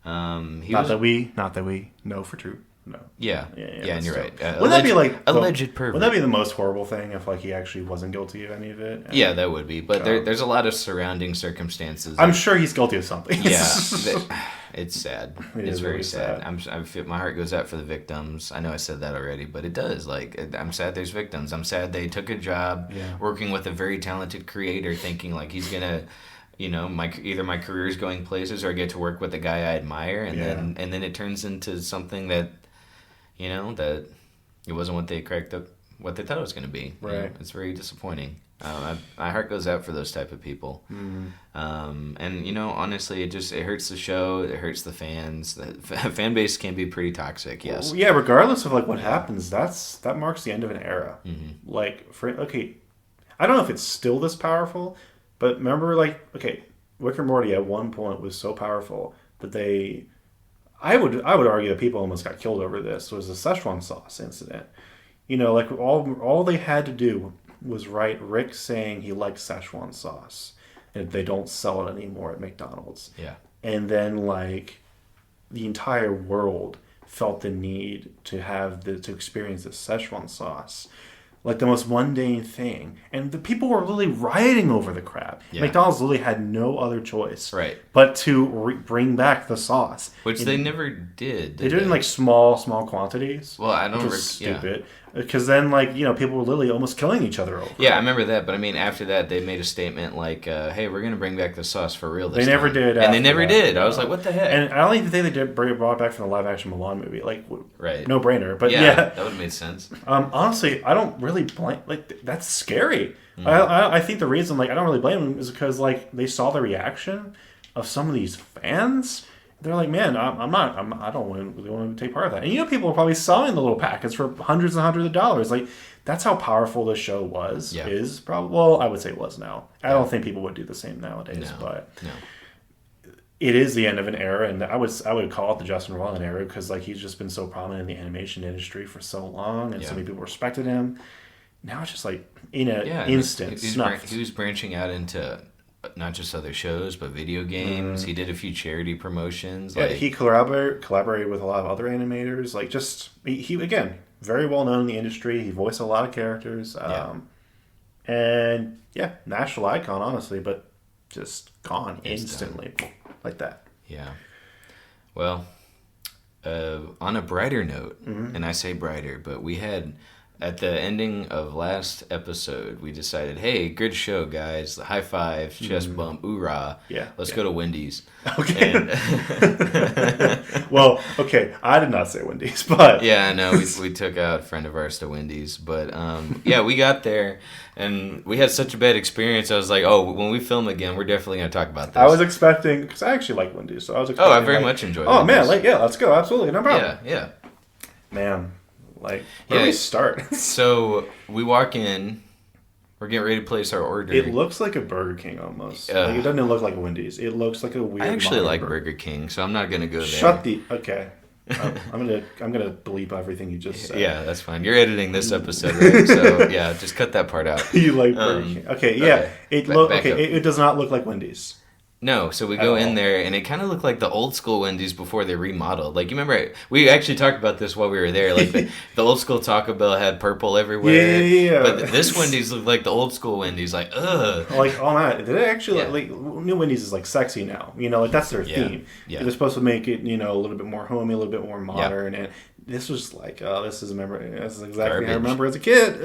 not that we know for true. No. Yeah, and you're right. Wouldn't that be like alleged pervert? Would that be the most horrible thing if like he actually wasn't guilty of any of it? Yeah, that would be. But there's a lot of surrounding circumstances. I'm sure he's guilty of something. Yeah, it's sad. It's very really sad. I feel my heart goes out for the victims. I know I said that already, but it does. Like, I'm sad there's victims. I'm sad they took a job working with a very talented creator, thinking like he's gonna. Either my career is going places, or I get to work with a guy I admire, and then it turns into something that, that it wasn't what they thought it was going to be. Right. It's very disappointing. My heart goes out for those type of people. And honestly, it hurts the show. It hurts the fans. The fan base can be pretty toxic. Yes. Well, yeah. Regardless of what happens, that marks the end of an era. Mm-hmm. I don't know if it's still this powerful, but remember, Rick and Morty at one point was so powerful that I would argue that people almost got killed over this. Was the Szechuan sauce incident. All they had to do was write Rick saying he likes Szechuan sauce, and they don't sell it anymore at McDonald's. Yeah. And then the entire world felt the need to to experience the Szechuan sauce. The most mundane thing. And the people were really rioting over the crap. Yeah. McDonald's literally had no other choice. Right. But to bring back the sauce. Which they never did. They did it in small quantities. Well, I don't... Which was stupid. Because then, people were literally almost killing each other over. Yeah, I remember that. But I mean, after that, they made a statement hey, we're going to bring back the sauce for real this time. They never did. And they never did. I was like, what the heck? And I don't even think they did bring it back from the live-action Mulan movie. Right. No brainer. But yeah. That would have made sense. Honestly, I don't really blame... that's scary. I think the reason, I don't really blame them is because, they saw the reaction of some of these fans. They're like, man, I don't really want to take part of that. And people are probably selling the little packets for hundreds and hundreds of dollars. That's how powerful the show was. Yeah. Is probably, well, I would say was now. I don't think people would do the same nowadays, but it is the end of an era, and I would call it the Justin Roiland era because he's just been so prominent in the animation industry for so long, and so many people respected him. Now it's just in an instant snuffed. He was branching out into not just other shows, but video games. He did a few charity promotions. He collaborated with a lot of other animators. He again, very well known in the industry. He voiced a lot of characters. And national icon, honestly, but just gone instantly like that. Yeah. Well, on a brighter note, and I say brighter, but we had... At the ending of last episode, we decided, hey, good show, guys. High five, chest bump, oorah. Yeah. Let's go to Wendys. Okay. Well, okay. I did not say Wendys, but... Yeah, no, we took out a friend of ours to Wendys. But, we got there, and we had such a bad experience. I was like, when we film again, we're definitely going to talk about this. I was expecting... Because I actually like Wendys, so I was expecting... I very much enjoy Wendys. Oh, man, let's go. Absolutely. No problem. Yeah. Man... where do we start? So we walk in. We're getting ready to place our order. It looks like a Burger King almost. It doesn't look like a Wendy's. It looks like a weird... I actually like Burger King, so I'm not going to go there. Okay. I'm gonna bleep everything you just said. Yeah, that's fine. You're editing this episode, right? So yeah, just cut that part out. You like Burger King. Okay, yeah. Okay. It does not look like Wendy's. No, so we go in there, and it kind of looked like the old school Wendy's before they remodeled. You remember, we actually talked about this while we were there. The old school Taco Bell had purple everywhere. Yeah. But this Wendy's looked like the old school Wendy's. Ugh. Oh man, did it actually new Wendy's is sexy now? That's their theme. Yeah. They're supposed to make it a little bit more homey, a little bit more modern, and this was this is exactly garbage. how I remember as a kid.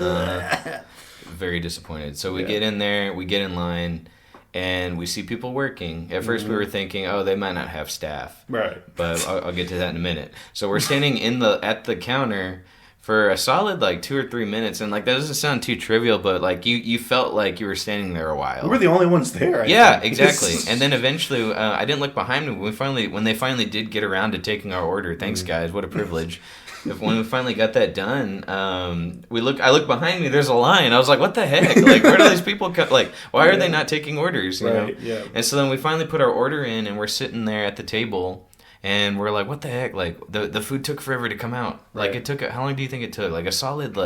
Very disappointed. So we get in there, we get in line. And we see people working. At first, we were thinking, they might not have staff. Right. But I'll get to that in a minute. So we're standing at the counter for a solid 2 or 3 minutes, and that doesn't sound too trivial, but you felt like you were standing there a while. We were the only ones there. I think. Exactly. And then eventually, I didn't look behind me. When they finally did get around to taking our order, thanks guys, what a privilege. When we finally got that done, I look behind me. There's a line. I was like, "What the heck? Where do these people come? Why are they not taking orders?" You know? Yeah. And so then we finally put our order in, and we're sitting there at the table, and we're like, "What the heck? The food took forever to come out. It took. How long do you think it took? A solid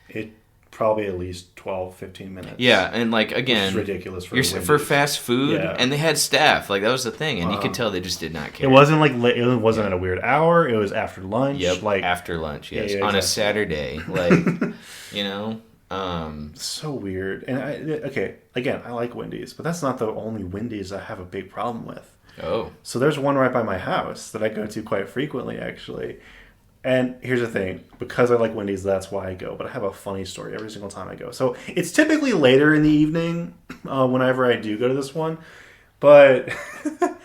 It probably at least 12, 15 minutes. Yeah, and again, it's ridiculous for fast food, and they had staff. That was the thing, and you could tell they just did not care. It wasn't it wasn't at a weird hour. It was after lunch. Yep, after lunch. Yes, yeah, on a Saturday. So weird. And again, I like Wendy's, but that's not the only Wendy's I have a big problem with. Oh, so there's one right by my house that I go to quite frequently, actually. And here's the thing, because I like Wendy's, that's why I go. But I have a funny story every single time I go. So it's typically later in the evening whenever I do go to this one. But I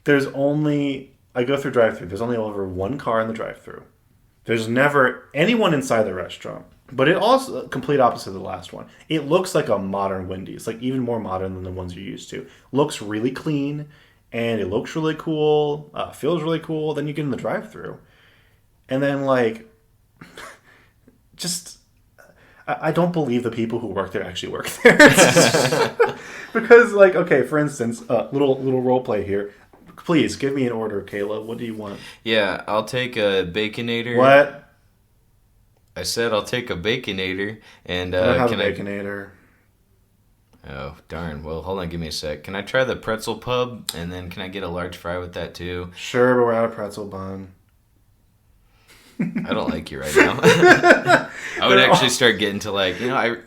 go through drive-thru. There's only over one car in the drive-thru. There's never anyone inside the restaurant. But it also complete opposite of the last one. It looks like a modern Wendy's, like even more modern than the ones you're used to. Looks really clean, and it looks really cool. Feels really cool. Then you get in the drive-thru, and then like, just I don't believe the people who work there actually work there. Because like, okay, for instance, little role play here. Please give me an order, Kayla. What do you want? Yeah, I'll take a Baconator. What? I said I'll take a Baconator, and I don't have a Baconator. Oh, darn. Well, hold on, give me a sec. Can I try the pretzel pub, and then can I get a large fry with that too? Sure, but we're out of pretzel bun. I don't like you right now. I would actually start getting to like,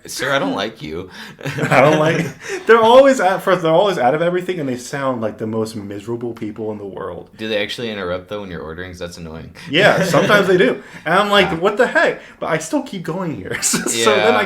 sir, I don't like you. I don't like. They're always out of everything, and they sound like the most miserable people in the world. Do they actually interrupt though when you're ordering? 'Cause that's annoying. Yeah, sometimes they do, and I'm like, what the heck? But I still keep going here. So then I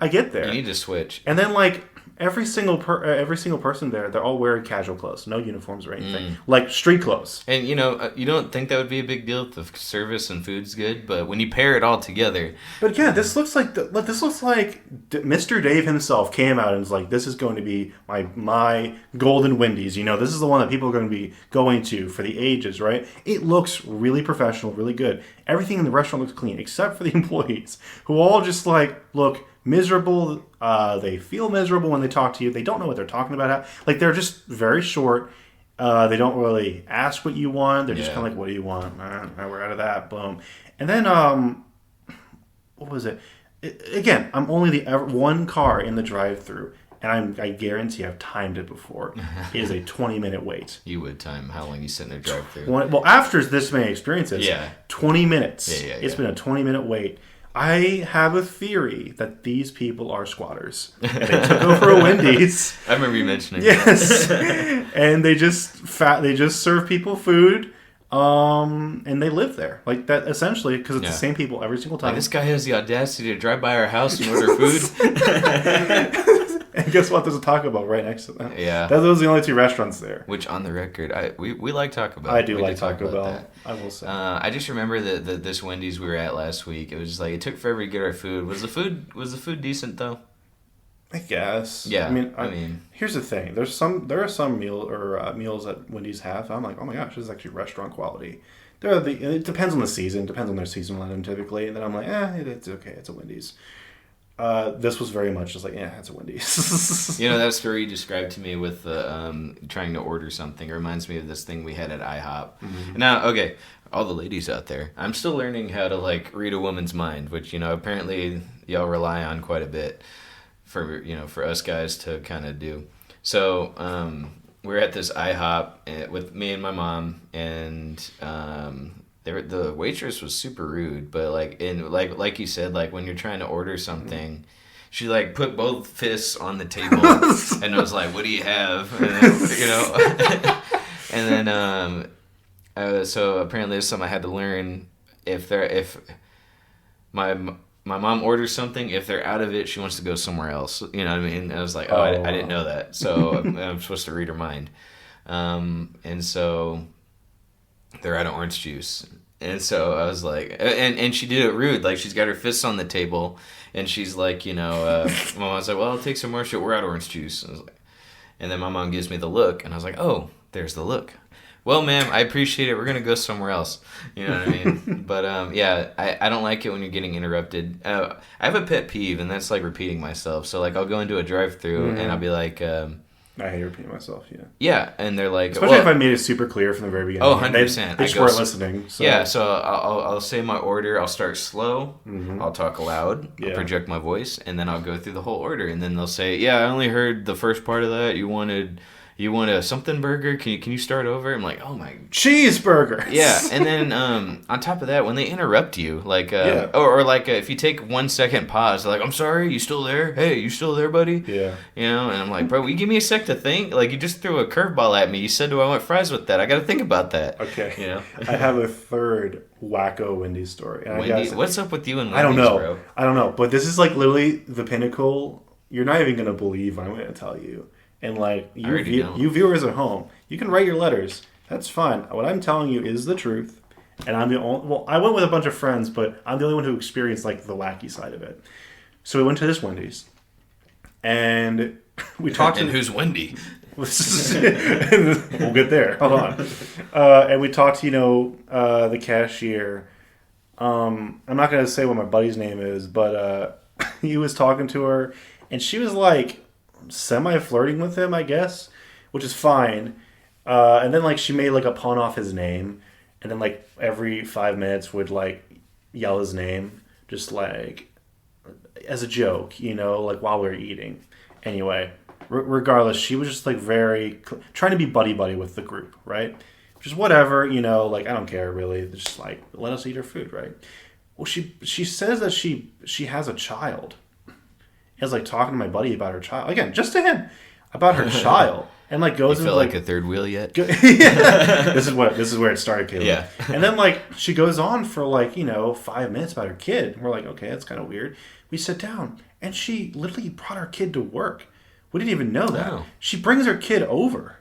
get there. You need to switch. And then like every single person there, they're all wearing casual clothes, no uniforms or anything, like street clothes. And you don't think that would be a big deal if the service and food's good, but when you pair it all together. But yeah, this looks like Mr. Dave himself came out and was like, "This is going to be my golden Wendy's." This is the one that people are going to be going to for the ages, right? It looks really professional, really good. Everything in the restaurant looks clean, except for the employees, who all just like look miserable. They feel miserable when they talk to you. They don't know what they're talking about. Like, they're just very short. They don't really ask what you want. They're just kind of like, what do you want? We're out of that. Boom. And then, what was it? Again, I'm only the one car in the drive-thru, and I guarantee I've timed it before. It is a 20-minute wait. You would time how long you sit in a drive-thru. Well, after this many experiences, 20 minutes. Yeah. It's been a 20-minute wait. I have a theory that these people are squatters. And they took over a Wendy's. I remember you mentioning yes. And they just serve people food, and they live there. Like that, essentially, because it's the same people every single time. Like, this guy has the audacity to drive by our house and order food. And guess what? There's a Taco Bell right next to them. Yeah. Those are the only two restaurants there. Which, on the record, we like Taco Bell. I do like Taco Bell. I will say. I just remember that this Wendy's we were at last week. It was just like, it took forever to get our food. Was the food decent though? I guess. Yeah. I mean, here's the thing. There are some meals that Wendy's have. I'm like, oh my gosh, this is actually restaurant quality. It depends on the season. Depends on their seasonal item typically. And then I'm like, it's okay. It's a Wendy's. This was very much just like, it's a Wendy's. That story you described to me with trying to order something. It reminds me of this thing we had at IHOP. Mm-hmm. Now, okay, all the ladies out there, I'm still learning how to like read a woman's mind, which apparently y'all rely on quite a bit for us guys to kind of do. So we're at this IHOP with me and my mom, and the waitress was super rude, but like you said, like when you're trying to order something, she like put both fists on the table and was like, "What do you have?" And then, so apparently there's something I had to learn. If my mom orders something, if they're out of it, she wants to go somewhere else. You know what I mean? And I was like, I didn't know that. So I'm supposed to read her mind. And so they're out of orange juice. And so I was like, and she did it rude. Like, she's got her fists on the table, and she's like, my mom was like, well, I'll take some more shit. We're out of orange juice. And then my mom gives me the look, and I was like, oh, there's the look. Well, ma'am, I appreciate it. We're going to go somewhere else. You know what I mean? But, I don't like it when you're getting interrupted. I have a pet peeve, and that's, like, repeating myself. So, like, I'll go into a drive-thru, and I'll be like... I hate repeating myself, Yeah, and they're like... Especially if I made it super clear from the very beginning. Oh, 100%. They just weren't listening. So. Yeah, so I'll say my order. I'll start slow. Mm-hmm. I'll talk loud. I'll project my voice, and then I'll go through the whole order. And then they'll say, I only heard the first part of that. You want a something burger? Can you start over? I'm like, oh my... Cheeseburger! Yeah, and then on top of that, when they interrupt you, like... Or like if you take 1 second pause, they're like, I'm sorry, you still there? Hey, you still there, buddy? Yeah. And I'm like, bro, will you give me a sec to think? Like, you just threw a curveball at me. You said, do I want fries with that? I got to think about that. Okay. I have a third wacko Wendy's story. Wendy's? What's up with you and Wendy's, bro? I don't know, but this is like literally the pinnacle. You're not even going to believe what I'm going to tell you. And like you viewers at home, you can write your letters. That's fine. What I'm telling you is the truth, and I'm the only. Well, I went with a bunch of friends, but I'm the only one who experienced like the wacky side of it. So we went to this Wendy's, and we talked. And who's Wendy? We'll get there. Hold on. And we talked to the cashier. I'm not going to say what my buddy's name is, but he was talking to her, and she was like semi-flirting with him, I guess, which is fine. And then like she made like a pun off his name, and then like every 5 minutes would like yell his name, just like as a joke, like while we were eating. Anyway, regardless, she was just like very trying to be buddy with the group, right? Which is whatever, like I don't care really. Just like let us eat our food, right? Well, she says that she has a child. I was like talking to my buddy about her child again, just to him about her child, and like goes. You feel like a third wheel yet? Yeah. This is where it started, Caleb. Yeah. And then like she goes on for like 5 minutes about her kid. And we're like, okay, that's kind of weird. We sit down, and she literally brought her kid to work. We didn't even know that. Oh. She brings her kid over.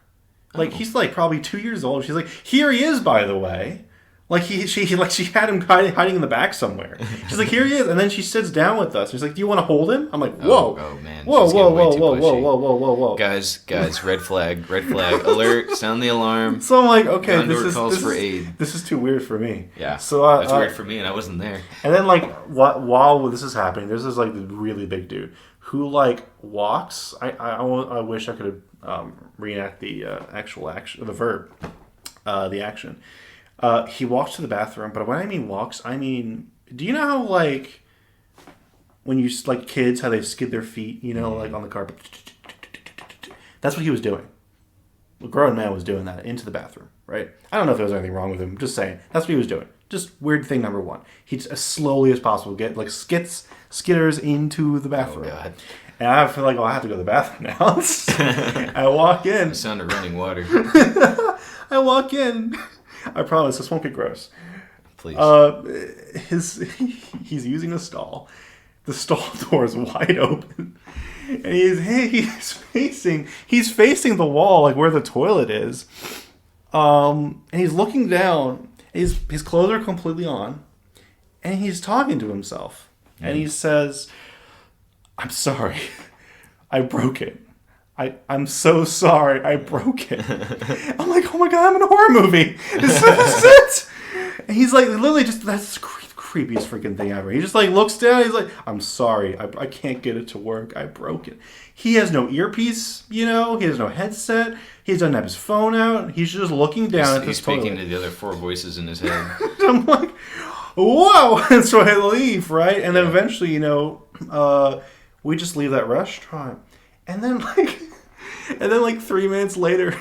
Like he's like probably 2 years old. She's like, here he is, by the way. Like she had him hiding in the back somewhere. She's like, here he is, and then she sits down with us. She's like, do you want to hold him? I'm like, whoa, oh man, whoa, guys, red flag, alert, sound the alarm. So I'm like, okay, this is too weird for me. Yeah, so that's weird for me, and I wasn't there. And then like while this is happening, there's this like really big dude who like walks. I wish I could reenact the actual action, the verb, the action. He walks to the bathroom, but when I mean walks, I mean, do you know how like when you like kids how they skid their feet, like on the carpet? That's what he was doing. A grown man was doing that into the bathroom, right? I don't know if there was anything wrong with him. Just saying, that's what he was doing. Just weird thing number one. He'd as slowly as possible get like skitters into the bathroom. Oh God. And I feel like I have to go to the bathroom now. I walk in. The sound of running water. I walk in. I promise this won't get gross. Please. He's using a stall. The stall door is wide open, and he's facing the wall, like where the toilet is. And he's looking down. His clothes are completely on, and he's talking to himself. And he says, "I'm sorry, I broke it. I'm so sorry, I broke it." I'm like, oh my God, I'm in a horror movie. This is it. And he's like, literally just, that's the creepiest freaking thing ever. He just like looks down, he's like, I'm sorry, I can't get it to work, I broke it. He has no earpiece, he has no headset, he doesn't have his phone out, he's just looking down at this toilet. He's speaking to the other 4 voices in his head. I'm like, whoa! And so I leave, right? And then eventually, we just leave that restaurant. And then, like 3 minutes later,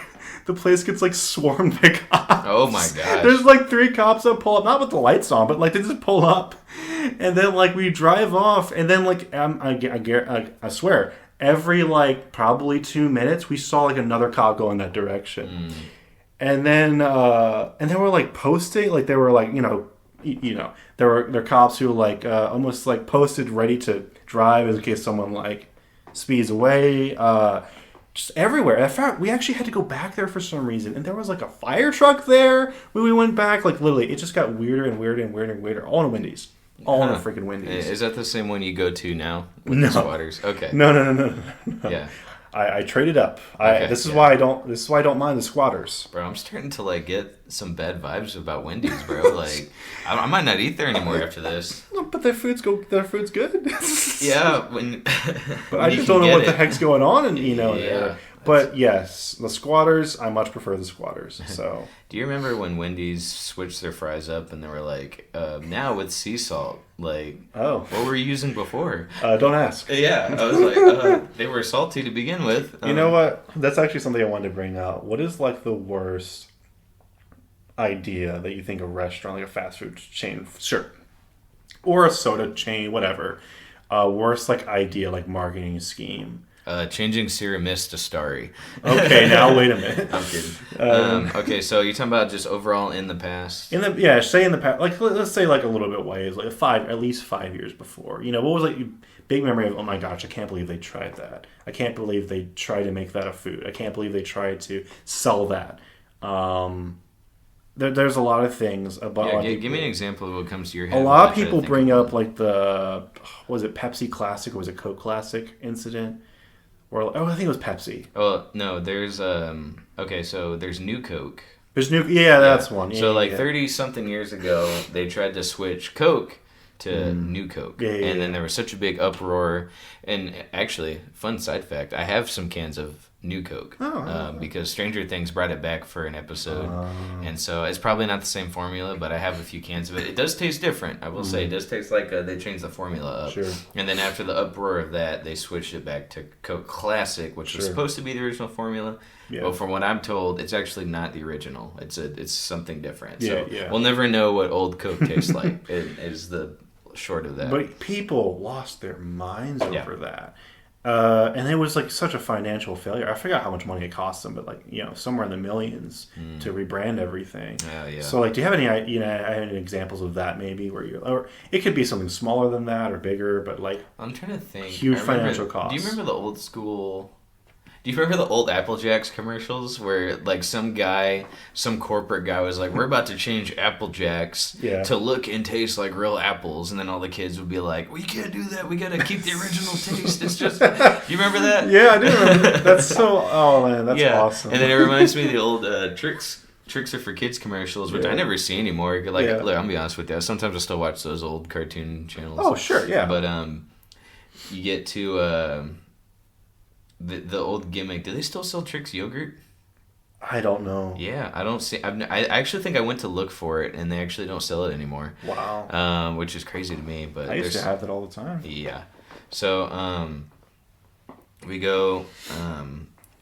the place gets, like, swarmed by cops. Oh, my gosh. There's, like, 3 cops that pull up. Not with the lights on, but, like, they just pull up. And then, like, we drive off. And then, like, I swear, every, like, probably 2 minutes, we saw, like, another cop go in that direction. And then we're, like, posting. Like, they were, like, there were cops who, like, almost, like, posted ready to drive in case someone, like, speeds away, just everywhere. In fact, we actually had to go back there for some reason, and there was like a fire truck there when we went back. Like literally, it just got weirder and weirder and weirder and weirder. All in Wendy's, all in a freaking Wendy's. Is that the same one you go to now? With no. The squatters? Okay. No. Yeah. I traded up. This is why I don't mind the squatters. Bro, I'm starting to like get some bad vibes about Wendy's, bro. Like, I might not eat there anymore after this. No, but their food's good. Yeah, but I just don't know what the heck's going on in there. But yes, the squatters. I much prefer the squatters. So. Do you remember when Wendy's switched their fries up and they were like, now with sea salt? Like, what were you using before? Don't ask. Yeah, I was like, they were salty to begin with. You know what? That's actually something I wanted to bring out. What is like the worst idea that you think a restaurant, like a fast food chain, sure, or a soda chain, whatever, worst like idea, like marketing scheme? Changing Sierra Mist to Starry. Okay, now wait a minute. I'm kidding. Okay, so you're talking about just overall in the past? Say in the past, like let's say like a little bit ways, like at least 5 years before. What was like your big memory of? Oh my gosh, I can't believe they tried that. I can't believe they tried to make that a food. I can't believe they tried to sell that. there's a lot of things about. Yeah, give me an example of what comes to your head. A lot of people bring up like was it Pepsi Classic or was it Coke Classic incident? Or I think it was Pepsi. Oh no, there's okay, so there's New Coke. There's that's one. Yeah, so 30 something years ago, they tried to switch Coke to New Coke, and then there was such a big uproar. And actually, fun side fact: I have some cans of New Coke because Stranger Things brought it back for an episode, and so it's probably not the same formula, but I have a few cans of it. It does taste different, I will say. It does taste like they changed the formula up. Sure. And then after the uproar of that, they switched it back to Coke Classic, which was supposed to be the original formula. Yeah. But from what I'm told, it's actually not the original. It's something different. So we'll never know what old Coke tastes like. It is the short of that. But people lost their minds over that. And it was like such a financial failure. I forgot how much money it cost them, but somewhere in the millions to rebrand everything. Yeah. So do you have any examples of that maybe or it could be something smaller than that or bigger, but I'm trying to think. Huge financial costs. Do you remember the old school? Do you remember the old Apple Jacks commercials where some corporate guy was like, "We're about to change Apple Jacks to look and taste like real apples," and then all the kids would be like, "We can't do that. We got to keep the original taste." It's just, you remember that? Yeah, I do remember. That's so. Oh man, that's awesome. And then it reminds me of the old Tricks are for Kids commercials, which I never see anymore. Look, I'm gonna be honest with you. Sometimes I still watch those old cartoon channels. Oh sure, yeah. But you get to the old gimmick. Do they still sell Trix yogurt? I don't know. Yeah, I don't see. I actually think I went to look for it, and they actually don't sell it anymore. Wow. Which is crazy to me. But I used to have that all the time. Yeah. So we go.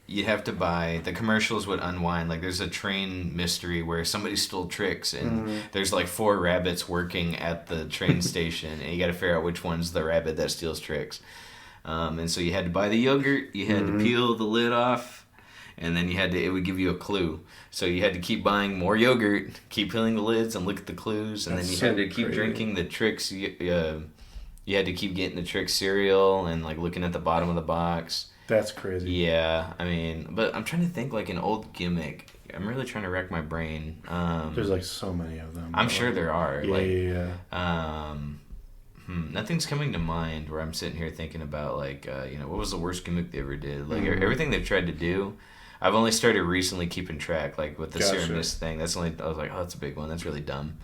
You have to buy. The commercials would unwind. There's a train mystery where somebody stole Trix, and there's 4 rabbits working at the train station, and you got to figure out which one's the rabbit that steals Trix. And so you had to buy the yogurt, you had to peel the lid off, and then it would give you a clue. So you had to keep buying more yogurt, keep peeling the lids and look at the clues, and then you had to keep drinking the Trix. You had to keep getting the Trix cereal and looking at the bottom of the box. That's crazy. Yeah, I mean, but I'm trying to think an old gimmick. I'm really trying to rack my brain. There's so many of them. I'm sure there are. Yeah. Nothing's coming to mind where I'm sitting here thinking about what was the worst gimmick they ever did. Everything they've tried to do, I've only started recently keeping track. With the serum mist thing, I was like, oh, that's a big one. That's really dumb.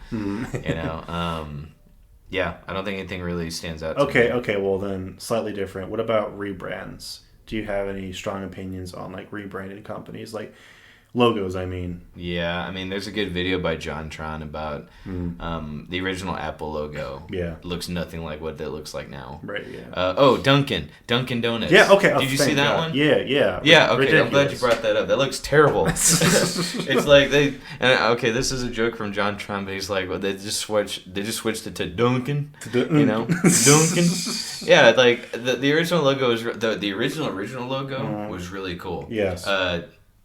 Yeah, I don't think anything really stands out. Okay. Well, then slightly different. What about rebrands? Do you have any strong opinions on rebranded companies? Logos, I mean. Yeah, I mean, there's a good video by John Tron about the original Apple logo. Yeah. Looks nothing like what it looks like now. Right, yeah. Dunkin' Donuts. Yeah, okay. Did you see that one? Yeah. Yeah, okay, Ridiculous. I'm glad you brought that up. That looks terrible. It's this is a joke from John Tron, but he's like, well, they just switched it to Dunkin', Dunkin'. Yeah, the original logo was, the original logo was really cool. Yes.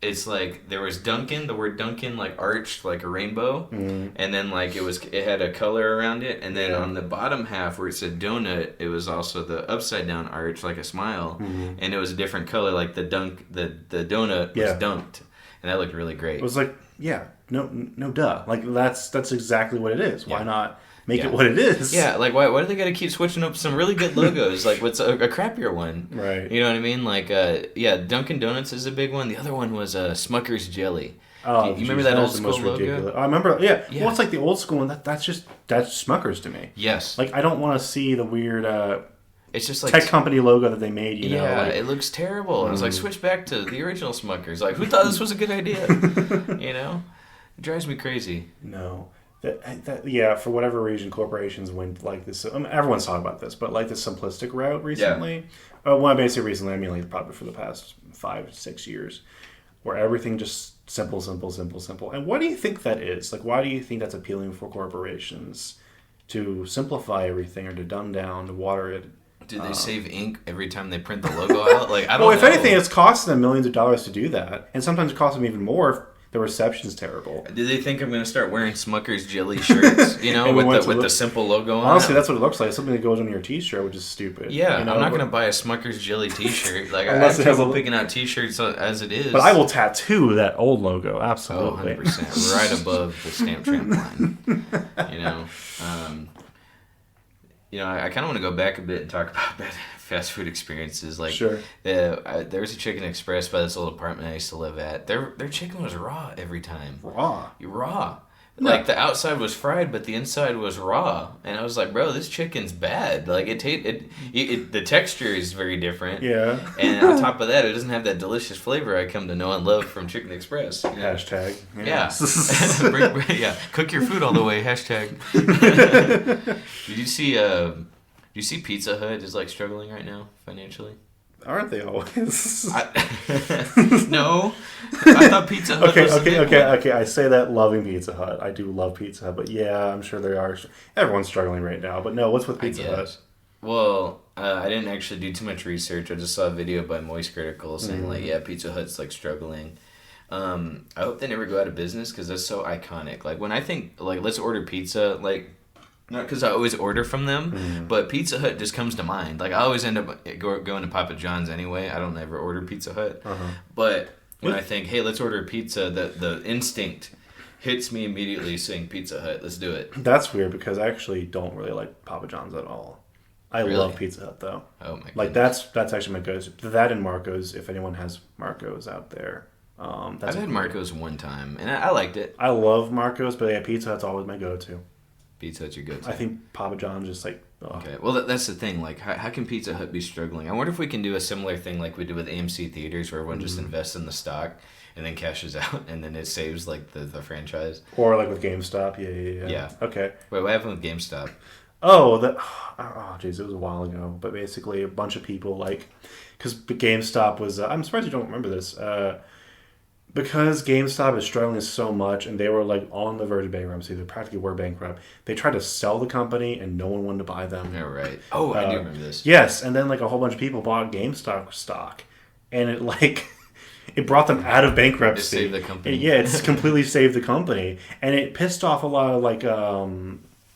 It's there was Dunkin', the word Dunkin' arched like a rainbow, and then it had a color around it, and then on the bottom half where it said donut, it was also the upside down arch like a smile, and it was a different color, the donut was dunked, and that looked really great. It was no duh, that's exactly what it is. Why not make it what it is? Yeah, why do they got to keep switching up some really good logos? What's a crappier one? Right. You know what I mean? Dunkin' Donuts is a big one. The other one was Smucker's Jelly. Oh, you remember that old school logo? Ridiculous. I remember. Yeah. Well, it's the old school one. That's Smucker's to me. Yes. I don't want to see the weird. It's just tech company logo that they made. You know, it looks terrible. I was switch back to the original Smuckers. Who thought this was a good idea? It drives me crazy. No. For whatever reason, corporations went this. Everyone's talking about this, but the simplistic route recently. Yeah. When I say recently, I mean probably for the past 5-6 years, where everything just simple. And what do you think that is? Why do you think that's appealing for corporations to simplify everything or to dumb down, to water it? Do they save ink every time they print the logo out? I don't know. Well, if anything, it's costing them millions of dollars to do that, and sometimes it costs them even more The reception's terrible. Do they think I'm going to start wearing Smucker's Jelly shirts, with the simple logo on it? Honestly, that's what it looks like. Something that goes on your t-shirt, which is stupid. Yeah, I'm not going to buy a Smucker's Jelly t-shirt. Like, I Unless have trouble picking out t-shirts as it is. But I will tattoo that old logo, Oh, absolutely. 100%. Right above the stamp tramp line. I kind of want to go back a bit and talk about bad fast food experiences. Like, sure. There was a Chicken Express by this old apartment I used to live at. Their chicken was raw every time. Raw? Raw. No. Like, the outside was fried, but the inside was raw. And I was like, bro, this chicken's bad. Like, the texture is very different. Yeah. And on top of that, it doesn't have that delicious flavor I come to know and love from Chicken Express. Hashtag. Yeah. Yeah. Cook your food all the way. Hashtag. Did you see Pizza Hut is, like, struggling right now financially? Aren't they always? No. I thought Pizza Hut was Okay. I say that loving Pizza Hut. I do love Pizza Hut, but yeah, I'm sure they are. Everyone's struggling right now, but no, what's with Pizza Hut? Well, I didn't actually do too much research. I just saw a video by Moist Critical saying, Pizza Hut's, like, struggling. I hope they never go out of business because that's so iconic. Like, when I think, like, let's order pizza, like, not because I always order from them, but Pizza Hut just comes to mind. Like, I always end up going to Papa John's anyway. I don't ever order Pizza Hut. But when I think, hey, let's order a pizza, the instinct hits me immediately saying Pizza Hut. Let's do it. That's weird because I actually don't really like Papa John's at all. I love Pizza Hut, though. Oh, my goodness. Like, that's actually my go-to. That and Marco's, if anyone has Marco's out there. I've had Marco's one time, and I liked it. I love Marco's, but yeah, Pizza Hut's always my go-to. Pizza Hut's your go-to. I think Papa John's just like... Oh. Okay, well, that's the thing. Like, how can Pizza Hut be struggling? I wonder if we can do a similar thing like we did with AMC Theaters where everyone just invests in the stock and then cashes out, and then it saves, like, the franchise. Or, like, with GameStop. Yeah. Okay. Wait, what happened with GameStop? Oh, jeez, it was a while ago. But basically, a bunch of people, like... Because GameStop was... I'm surprised you don't remember this. Because GameStop is struggling so much, and they were, like, on the verge of bankruptcy. They practically were bankrupt. They tried to sell the company, and no one wanted to buy them. Yeah, right. Oh, I do remember this. Yes, and then, like, a whole bunch of people bought GameStop stock. And it, like... It brought them out of bankruptcy. It saved the company. Yeah, it's completely saved the company. And it pissed off a lot of, like...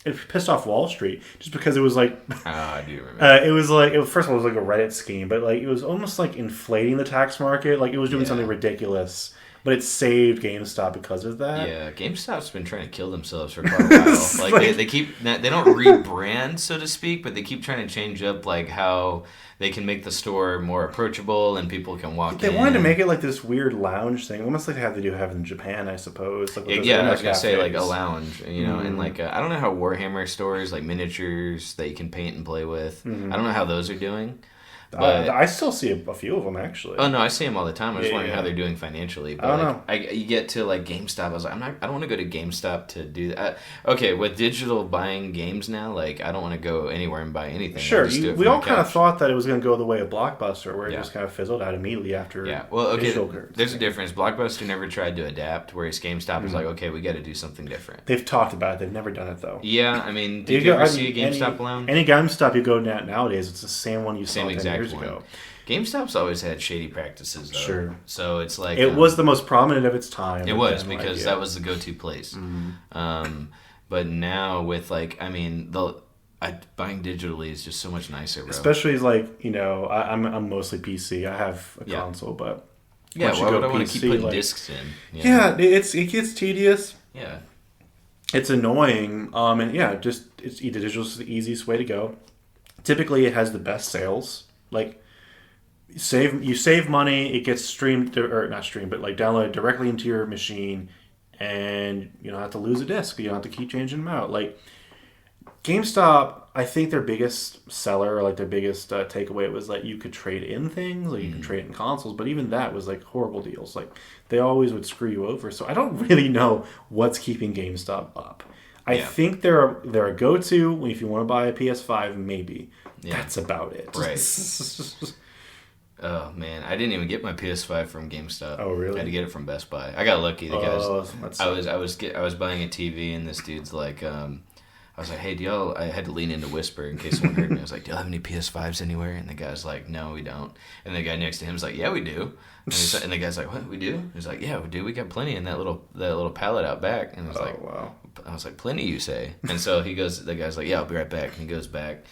It pissed off Wall Street just because it was like... I do remember. It was like... First of all, it was like a Reddit scheme, but like it was almost like inflating the tax market. Like it was doing something ridiculous. But it saved GameStop because of that. Yeah, GameStop's been trying to kill themselves for quite a while. Like, they don't rebrand, so to speak, but they keep trying to change up like how they can make the store more approachable and people can walk in. They wanted to make it like this weird lounge thing, almost like they have to have in Japan, I suppose. Like I was gonna say like a lounge, and like I don't know how Warhammer stores like miniatures that you can paint and play with. I don't know how those are doing. But I still see a few of them, actually. Oh, no, I see them all the time. I was wondering how they're doing financially. But I don't know. You get to, like, GameStop. I was like, I don't want to go to GameStop to do that. Okay, with digital buying games now, like, I don't want to go anywhere and buy anything. Sure. We all kind of thought that it was going to go the way of Blockbuster, where it just kind of fizzled out immediately after there's a difference. Blockbuster never tried to adapt, whereas GameStop is like, okay, we got to do something different. They've talked about it. They've never done it, though. Yeah, I mean, did you ever see a GameStop lounge? Any GameStop you go nowadays, it's the same one you saw 10 years ago. GameSop's always had shady practices, though. Sure. So it's like... It was the most prominent of its time. It was, because that was the go-to place. But now with, like, I mean, buying digitally is just so much nicer, bro. Especially, like, I'm mostly PC. I have a console, but... Yeah, why would I want to keep putting discs in? Yeah, it gets tedious. Yeah. It's annoying. And, digital is the easiest way to go. Typically, it has the best sales. Like... You save money. It gets downloaded directly into your machine, and you don't have to lose a disc. You don't have to keep changing them out. Like GameStop, I think their biggest seller, or like their biggest takeaway, was like you could trade in things, like you could trade in consoles. But even that was like horrible deals. Like they always would screw you over. So I don't really know what's keeping GameStop up. I think they're a go-to if you want to buy a PS5. Maybe that's about it. Right. Oh man, I didn't even get my PS5 from GameStop. Oh really? I had to get it from Best Buy. I got lucky. I was buying a TV, and this dude's like, I I was like, hey, do y'all, I had to lean in to whisper in case someone heard me. I was like, do y'all have any PS5s anywhere? And the guy's like, no, we don't. And the guy next to him was like, yeah, we do. And the guy's like, what, we do? He's like, yeah, we do. We got plenty in that little pallet out back. And I was wow. I was like, plenty, you say? And so the guy's like, yeah, I'll be right back. And he goes back.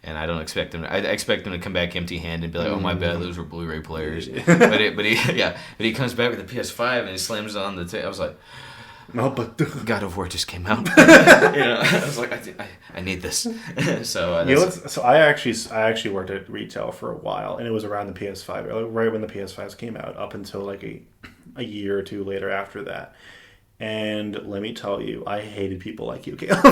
And I don't expect him. I expect him to come back empty-handed and be like, "Oh my bad, those were Blu-ray players." but he comes back with the PS5 and he slams it on the table. I was like, "No, but God of War just came out." I was like, "I need this." So I actually worked at retail for a while, and it was around the PS5, right when the PS5s came out, up until like a year or two later after that. And let me tell you, I hated people like you, Caleb.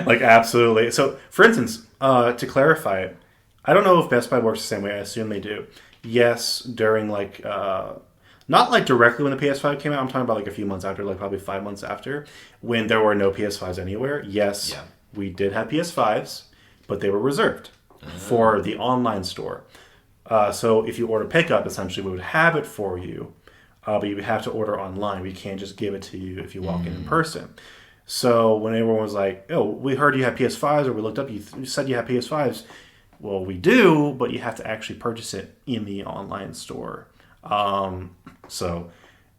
Like, absolutely. So, for instance, to clarify it, I don't know if Best Buy works the same way. I assume they do. Yes, during, like, not, like, directly when the PS5 came out. I'm talking about, like, a few months after, like, probably 5 months after, when there were no PS5s anywhere. Yes, we did have PS5s, but they were reserved for the online store. So, if you order pickup, essentially, we would have it for you. But you have to order online. We can't just give it to you if you walk in person. So when everyone was like, oh, we heard you have PS5s, or we looked up, you said you have PS5s. Well, we do, but you have to actually purchase it in the online store. So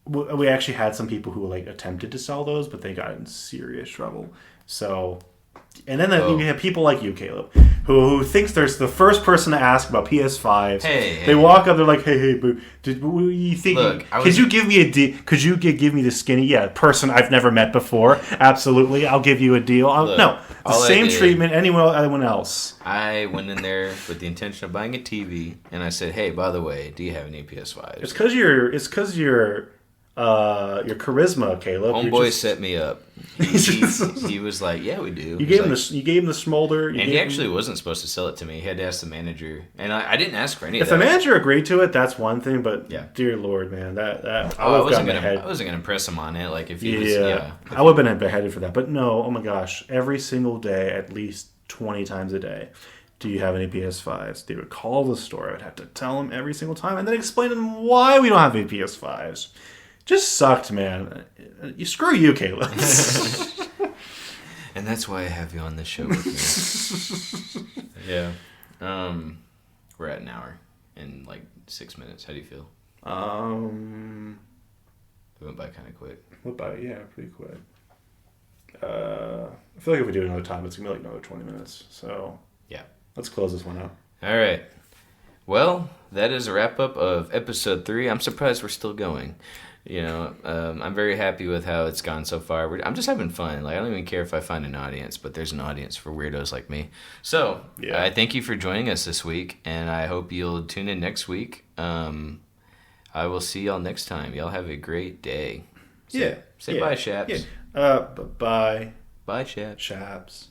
we actually had some people who like attempted to sell those, but they got in serious trouble. So... And then you have people like you, Caleb, who thinks there's the first person to ask about PS5s. They walk up, they're like, "Hey, but you think? Look, could you give me a deal? Could you give me the skinny person I've never met before? Absolutely, I'll give you a deal. The same treatment anyone else." I went in there with the intention of buying a TV, and I said, "Hey, by the way, do you have any PS5s?" It's because your charisma, Caleb. Homeboy set me up. He was like, "Yeah, we do." You gave him the smolder, and he actually wasn't supposed to sell it to me. He had to ask the manager, and I didn't ask for any of that. If the manager agreed to it, that's one thing. But dear Lord, man, I wasn't gonna press him on it. Like if he was, I would have been beheaded for that. But no, oh my gosh, every single day, at least 20 times a day. Do you have any PS5s? They would call the store. I would have to tell them every single time, and then explain to them why we don't have any PS5s. Just sucked, man. Screw you, Caleb. And that's why I have you on this show with me. Yeah. We're at an hour and like 6 minutes. How do you feel? It went by kind of quick. Pretty quick. I feel like if we do another time, it's going to be like another 20 minutes. So, yeah. Let's close this one out. All right. Well, that is a wrap-up of episode 3. I'm surprised we're still going. I'm very happy with how it's gone so far. I'm just having fun. Like, I don't even care if I find an audience, but there's an audience for weirdos like me. So, I thank you for joining us this week, and I hope you'll tune in next week. I will see y'all next time. Y'all have a great day. Say bye, Shaps. Bye. Bye, Shaps. Shaps.